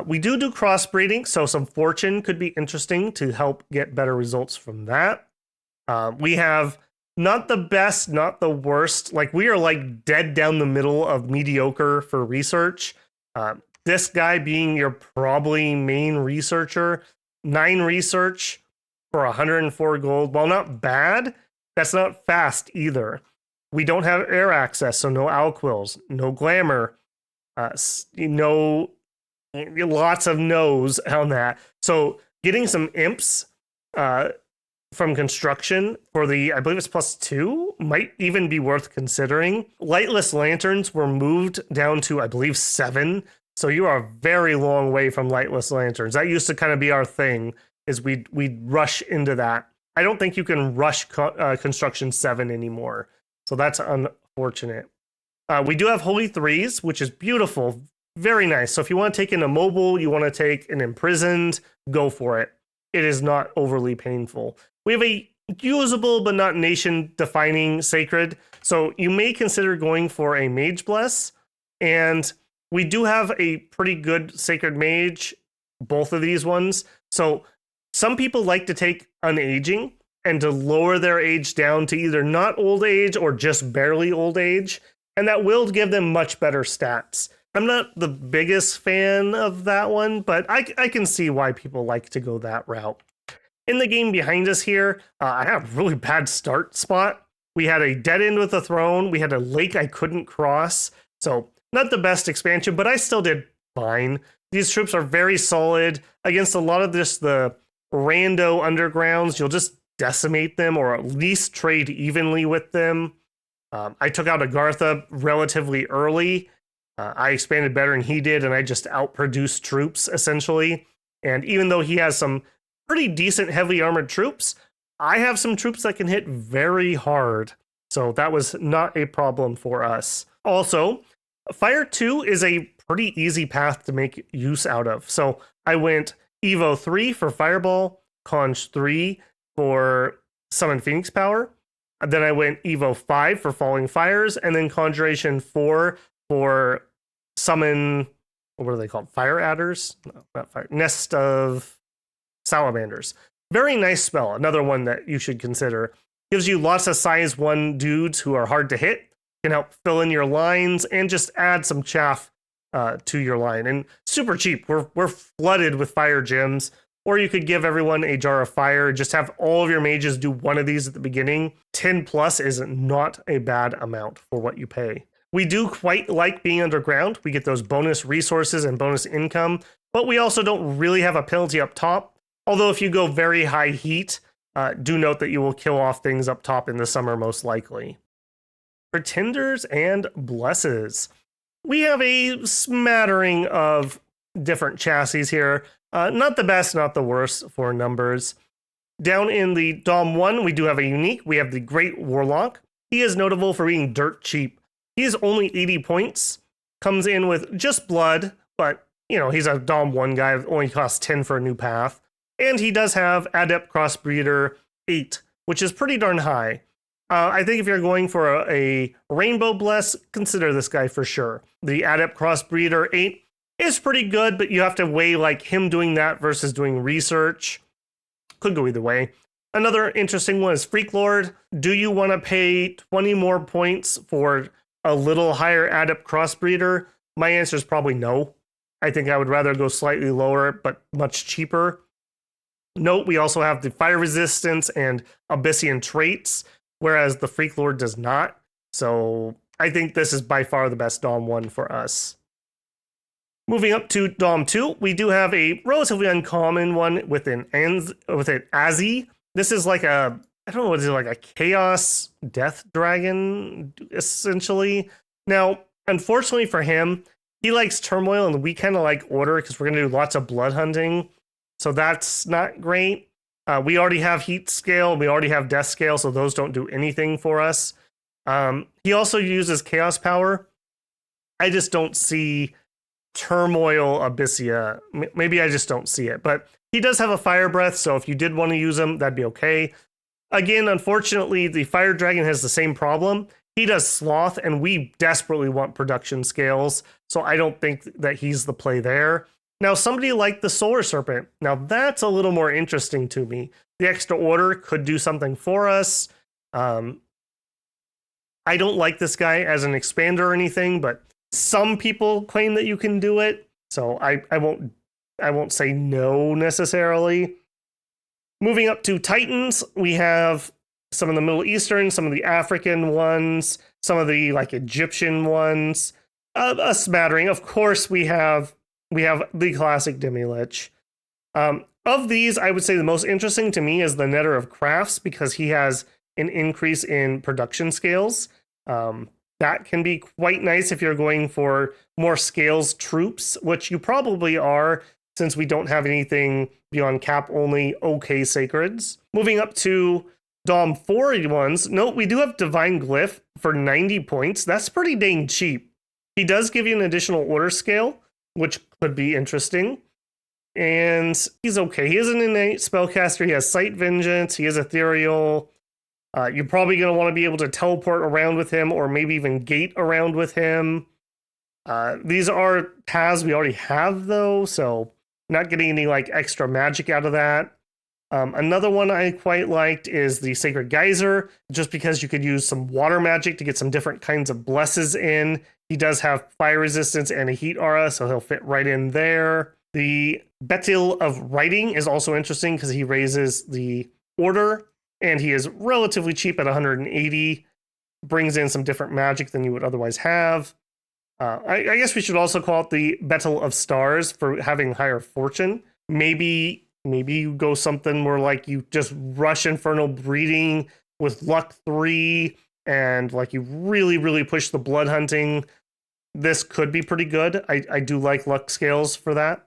[SPEAKER 1] We do crossbreeding, so some fortune could be interesting to help get better results from that. We have not the best, not the worst. Like, we are like dead down the middle of mediocre for research. This guy being your probably main researcher. 9 research for 104 gold. While not bad, that's not fast either. We don't have air access, so no Alquils, no glamour, no, lots of no's on that. So getting some imps from construction for the, I believe it's +2, might even be worth considering. Lightless lanterns were moved down to, I believe, 7. So you are a very long way from lightless lanterns. That used to kind of be our thing, is we'd rush into that. I don't think you can rush construction 7 anymore. So that's unfortunate. We do have Holy Threes, which is beautiful. Very nice. So if you want to take an immobile, you want to take an imprisoned, go for it. It is not overly painful. We have a usable but not nation-defining sacred. So you may consider going for a Mage Bless. And we do have a pretty good sacred mage, both of these ones. So some people like to take unaging and to lower their age down to either not old age or just barely old age. And that will give them much better stats. I'm not the biggest fan of that one, but I can see why people like to go that route. In the game behind us here, I had a really bad start spot. We had a dead end with a throne. We had a lake I couldn't cross. So not the best expansion, but I still did fine. These troops are very solid. Against a lot of the rando undergrounds, you'll just decimate them or at least trade evenly with them. I took out Agartha relatively early. I expanded better than he did, and I just outproduced troops, essentially. And even though he has some pretty decent heavily armored troops, I have some troops that can hit very hard. So that was not a problem for us. Also, Fire 2 is a pretty easy path to make use out of. So I went Evo 3 for Fireball, Conj 3 for Summon Phoenix Power. Then I went Evo 5 for Falling Fires, and then Conjuration 4 for Summon, what are they called? Fire Adders? No, not fire. Nest of Salamanders. Very nice spell. Another one that you should consider. Gives you lots of size 1 dudes who are hard to hit. Can help fill in your lines and just add some chaff to your line. And super cheap. We're flooded with fire gems. Or you could give everyone a jar of fire. Just have all of your mages do one of these at the beginning. 10 plus is not a bad amount for what you pay. We do quite like being underground. We get those bonus resources and bonus income, but we also don't really have a penalty up top. Although if you go very high heat, do note that you will kill off things up top in the summer most likely. Pretenders and blesses. We have a smattering of different chassis here. Not the best, not the worst for numbers. Down in the Dom 1, we do have a unique. We have the Great Warlock. He is notable for being dirt cheap. He is only 80 points. Comes in with just blood, but, you know, he's a Dom 1 guy. Only costs 10 for a new path. And he does have Adept Crossbreeder 8, which is pretty darn high. I think if you're going for a Rainbow Bless, consider this guy for sure. The Adept Crossbreeder 8 is pretty good, but you have to weigh like him doing that versus doing research. Could go either way. Another interesting one is Freak Lord. Do you want to pay 20 more points for a little higher Adept Crossbreeder? My answer is probably no. I think I would rather go slightly lower, but much cheaper. Note, we also have the Fire Resistance and Abyssian traits, whereas the Freak Lord does not. So I think this is by far the best Dom 1 for us. Moving up to Dom 2, we do have a relatively uncommon one with an Azzy. This is like a, I don't know what it is, like a Chaos Death Dragon, essentially. Now, unfortunately for him, he likes Turmoil, and we kind of like Order because we're going to do lots of blood hunting. So that's not great. We already have Heat Scale, we already have Death Scale, so those don't do anything for us. He also uses Chaos Power. I just don't see Turmoil Abysia. Maybe I just don't see it, but he does have a Fire Breath, so if you did want to use him, that'd be okay. Again, unfortunately, the Fire Dragon has the same problem. He does Sloth, and we desperately want production scales, so I don't think that he's the play there. Now, somebody like the Solar Serpent, now that's a little more interesting to me. The extra order could do something for us. I don't like this guy as an expander or anything, but some people claim that you can do it, so I won't say no necessarily. Moving up to Titans, we have some of the Middle Eastern, some of the African ones, some of the like Egyptian ones, a smattering. Of course, we have the classic Demi-Lich. Of these, I would say the most interesting to me is the Netter of Crafts because he has an increase in production scales. That can be quite nice if you're going for more scales troops, which you probably are since we don't have anything beyond cap only okay sacreds. Moving up to Dom 4 ones, note we do have Divine Glyph for 90 points. That's pretty dang cheap. He does give you an additional order scale, which could be interesting. And he's okay. He is an innate spellcaster. He has Sight Vengeance. He is ethereal. You're probably going to want to be able to teleport around with him or maybe even gate around with him. These are paths we already have, though, so not getting any like extra magic out of that. Another one I quite liked is the Sacred Geyser, just because you could use some water magic to get some different kinds of blesses in. He does have fire resistance and a heat aura, so he'll fit right in there. The Betil of Writing is also interesting because he raises the order, and he is relatively cheap at 180. Brings in some different magic than you would otherwise have. I guess we should also call it the Betil of Stars for having higher fortune. Maybe you go something where like you just rush Infernal Breeding with luck 3 and like you really push the blood hunting. This could be pretty good. I do like luck scales for that.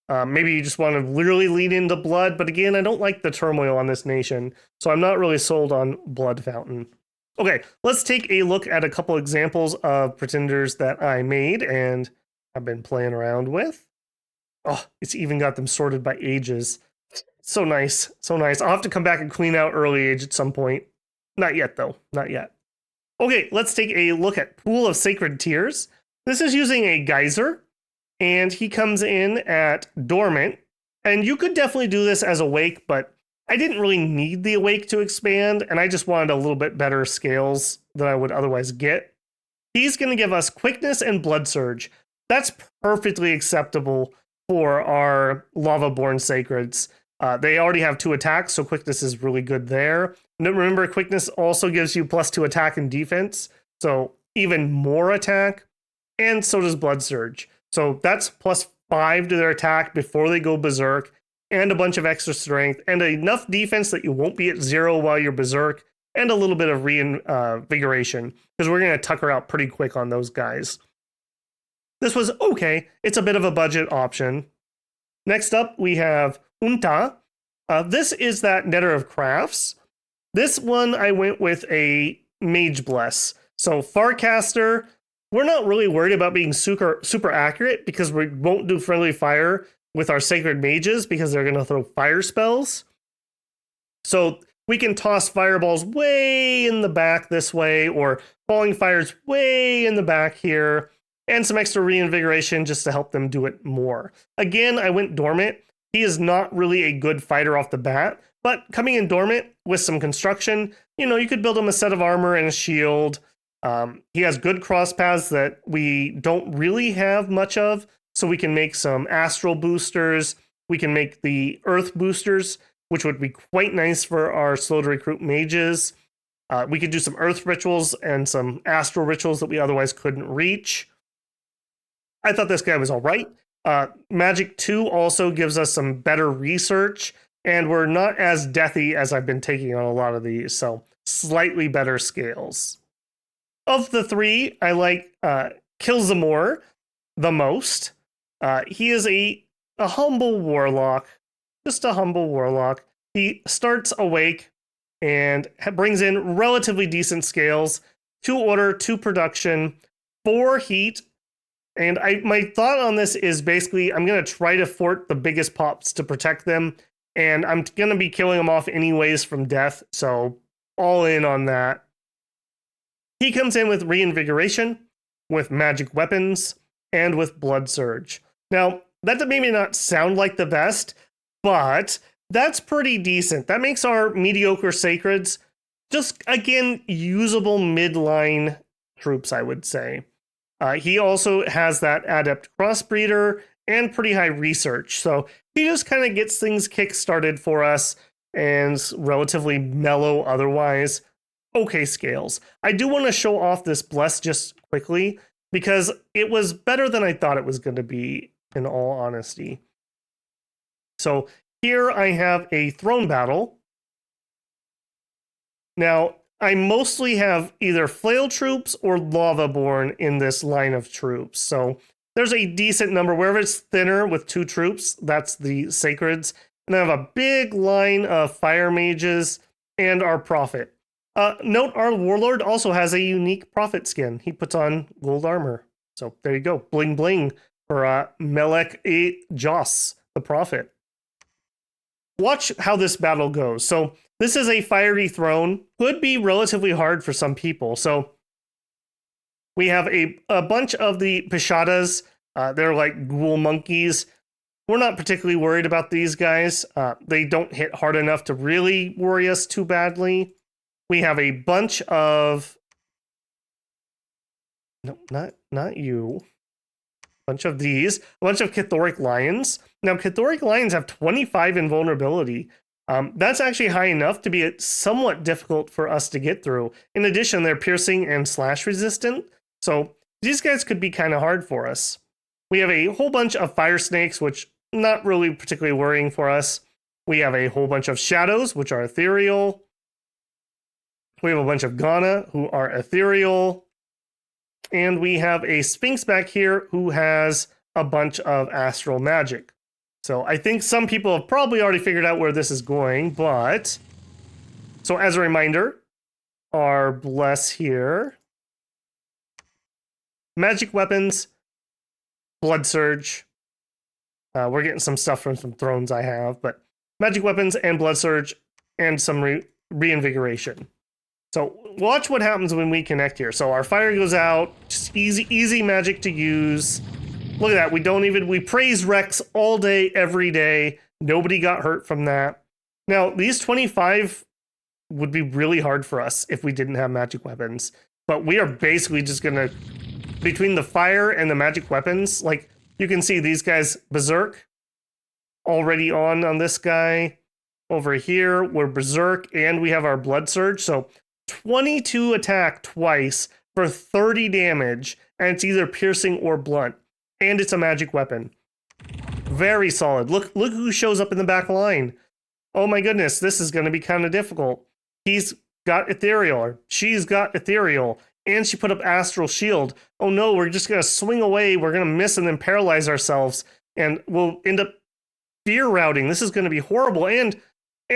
[SPEAKER 1] Maybe you just want to literally lean into blood, but again, I don't like the turmoil on this nation, so I'm not really sold on Blood Fountain. Okay, let's take a look at a couple examples of pretenders that I made and I've been playing around with. Oh, it's even got them sorted by ages. So nice, so nice. I'll have to come back and clean out early age at some point. Not yet, though, not yet. Okay, let's take a look at Pool of Sacred Tears. This is using a geyser, and he comes in at Dormant. And you could definitely do this as Awake, but I didn't really need the Awake to expand, and I just wanted a little bit better scales than I would otherwise get. He's going to give us Quickness and Blood Surge. That's perfectly acceptable for our Lava-born Sacreds. They already have 2 attacks, so Quickness is really good there. And remember, Quickness also gives you +2 attack and defense, so even more attack, and so does Blood Surge. So that's +5 to their attack before they go Berserk, and a bunch of extra strength, and enough defense that you won't be at 0 while you're Berserk, and a little bit of reinvigoration, because we're going to tucker out pretty quick on those guys. This was okay. It's a bit of a budget option. Next up, we have Unta. This is that Netter of Crafts. This one, I went with a Mage Bless. So Farcaster, we're not really worried about being super accurate because we won't do friendly fire with our Sacred Mages because they're going to throw fire spells. So we can toss fireballs way in the back this way, or falling fires way in the back here, and some extra reinvigoration just to help them do it more. Again, I went dormant. He is not really a good fighter off the bat, but coming in dormant with some construction, you could build him a set of armor and a shield. He has good cross paths that we don't really have much of, so we can make some astral boosters. We can make the earth boosters, which would be quite nice for our slow to recruit mages. We could do some earth rituals and some astral rituals that we otherwise couldn't reach. I thought this guy was all right. Magic 2 also gives us some better research, and we're not as deathy as I've been taking on a lot of these, so slightly better scales. Of the three, I like Kilzamor the most. He is a humble warlock, just a humble warlock. He starts awake and brings in relatively decent scales, 2 order, 2 production, 4 heat. And my thought on this is basically I'm going to try to fort the biggest pops to protect them. And I'm going to be killing them off anyways from death. So all in on that. He comes in with reinvigoration, with magic weapons, and with blood surge. Now, that maybe not sound like the best, but that's pretty decent. That makes our mediocre sacreds just, again, usable midline troops, I would say. He also has that adept crossbreeder and pretty high research. So he just kind of gets things kick-started for us and relatively mellow otherwise. Okay scales. I do want to show off this bless just quickly because it was better than I thought it was going to be, in all honesty. So here I have a throne battle. Now, I mostly have either flail troops or lava-born in this line of troops. So there's a decent number. Wherever it's thinner with 2 troops, that's the sacreds. And I have a big line of fire mages and our prophet. Note our warlord also has a unique prophet skin. He puts on gold armor. So there you go. Bling bling for Melek E. Joss, the prophet. Watch how this battle goes. So this is a fiery throne. Could be relatively hard for some people. So we have a bunch of the Pishadas. They're like ghoul monkeys. We're not particularly worried about these guys. They don't hit hard enough to really worry us too badly. We have a bunch of... No, not you. Bunch of these. A bunch of Chthoric Lions. Now, Chthoric Lions have 25 invulnerability. That's actually high enough to be somewhat difficult for us to get through. In addition, they're piercing and slash resistant. So these guys could be kind of hard for us. We have a whole bunch of fire snakes, which not really particularly worrying for us. We have a whole bunch of shadows, which are ethereal. We have a bunch of Ghana, who are ethereal. And we have a Sphinx back here who has a bunch of astral magic. So I think some people have probably already figured out where this is going, but... So as a reminder, our bless here. Magic weapons, blood surge. We're getting some stuff from some thrones I have, but magic weapons and blood surge and some reinvigoration. So watch what happens when we connect here. So our fire goes out, just easy magic to use. Look at that, we praise Rex all day, every day. Nobody got hurt from that. Now, these 25 would be really hard for us if we didn't have magic weapons. But we are basically just gonna, between the fire and the magic weapons, like you can see these guys berserk already on this guy. Over here, we're berserk and we have our blood surge. So 22 attack twice for 30 damage, and it's either piercing or blunt. And it's a magic weapon. Very solid. Look who shows up in the back line. Oh my goodness, this is going to be kind of difficult. He's got ethereal, or she's got ethereal, and she put up astral shield. Oh no, we're just going to swing away, we're going to miss and then paralyze ourselves, and we'll end up fear routing. This is going to be horrible, and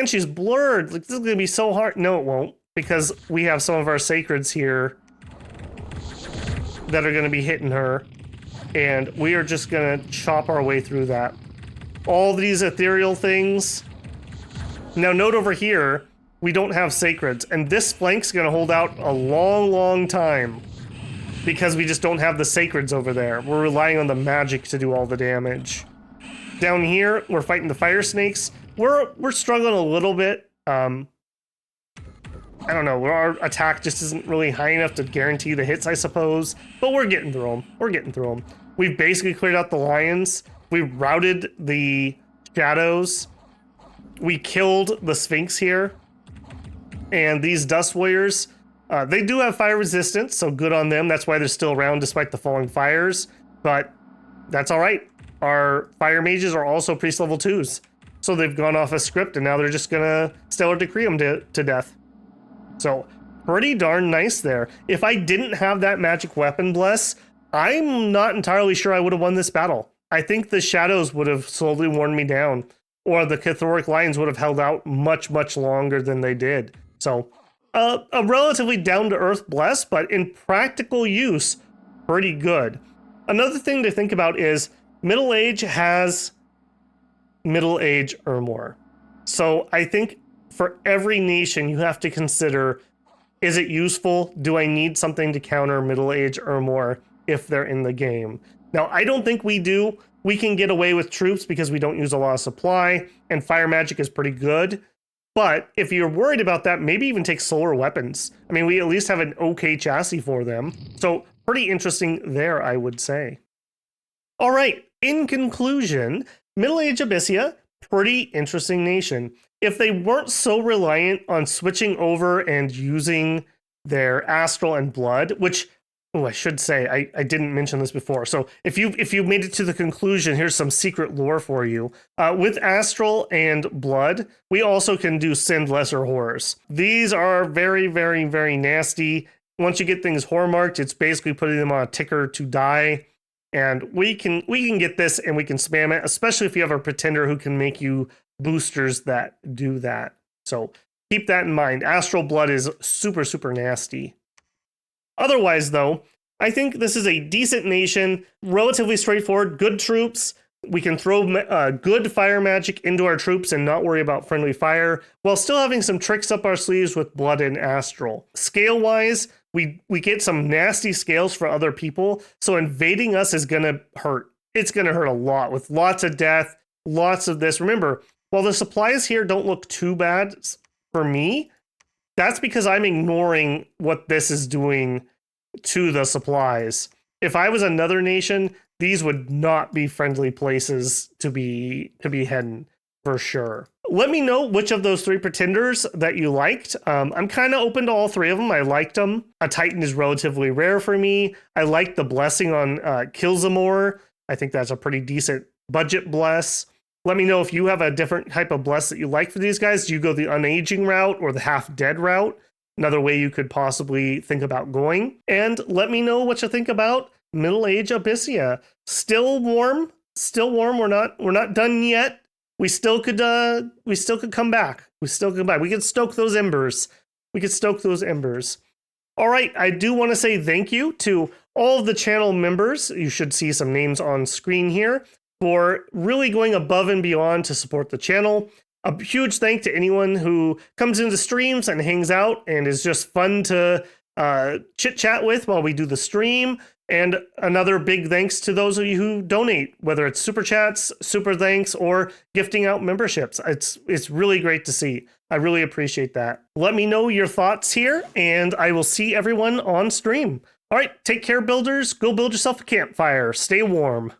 [SPEAKER 1] she's blurred. Like, this is going to be so hard. No, it won't, because we have some of our sacreds here that are going to be hitting her. And we are just going to chop our way through that. All these ethereal things. Now, note over here, we don't have sacreds. And this flank's going to hold out a long, long time because we just don't have the sacreds over there. We're relying on the magic to do all the damage. Down here, we're fighting the fire snakes. We're struggling a little bit. I don't know, our attack just isn't really high enough to guarantee the hits, I suppose. But we're getting through them. We're getting through them. We've basically cleared out the lions. We routed the shadows. We killed the Sphinx here. And these Dust Warriors, they do have fire resistance, so good on them. That's why they're still around despite the falling fires. But that's all right. Our fire mages are also priest level 2s. So they've gone off a script, and now they're just gonna Stellar Decree them to death. So pretty darn nice there. If I didn't have that magic weapon bless, I'm not entirely sure I would have won this battle. I think the shadows would have slowly worn me down, or the Cathoric Lions would have held out much, much longer than they did. So a relatively down-to-earth bless, but in practical use, pretty good. Another thing to think about is Middle Age has Middle Age or more. So I think for every nation, you have to consider, is it useful? Do I need something to counter Middle Age or more if they're in the game? Now, I don't think we do. We can get away with troops because we don't use a lot of supply, and fire magic is pretty good. But if you're worried about that, maybe even take solar weapons. I mean, we at least have an okay chassis for them. So pretty interesting there, I would say. All right, in conclusion, Middle Age Abysia, pretty interesting nation. If they weren't so reliant on switching over and using their astral and blood, which, oh, I should say, I didn't mention this before. So if you made it to the conclusion, here's some secret lore for you. With astral and blood, we also can do send lesser horrors. These are very, very, very nasty. Once you get things horror marked, it's basically putting them on a ticker to die. And we can get this and we can spam it, especially if you have a pretender who can make you boosters that do that. So keep that in mind. Astral blood is super, super nasty. Otherwise, though, I think this is a decent nation, relatively straightforward, good troops. We can throw good fire magic into our troops and not worry about friendly fire, while still having some tricks up our sleeves with blood and astral. Scale-wise, we get some nasty scales for other people, so invading us is going to hurt. It's going to hurt a lot, with lots of death, lots of this. Remember, while the supplies here don't look too bad for me, that's because I'm ignoring what this is doing to the supplies. If I was another nation, these would not be friendly places to be heading for sure. Let me know which of those three pretenders that you liked. I'm kind of open to all three of them. I liked them. A Titan is relatively rare for me. I like the blessing on Kilzamore. I think that's a pretty decent budget bless. Let me know if you have a different type of bless that you like for these guys. Do you go the unaging route or the half dead route? Another way you could possibly think about going. And let me know what you think about Middle Age Abysia. Still warm. We're not done yet. We still could come back. We could stoke those embers. All right, I do want to say thank you to all of the channel members. You should see some names on screen here for really going above and beyond to support the channel. A huge thank to anyone who comes into streams and hangs out and is just fun to chit chat with while we do the stream. And another big thanks to those of you who donate, whether it's super chats, super thanks, or gifting out memberships. It's really great to see. I really appreciate that. Let me know your thoughts here, and I will see everyone on stream. All right, take care, builders. Go build yourself a campfire. Stay warm.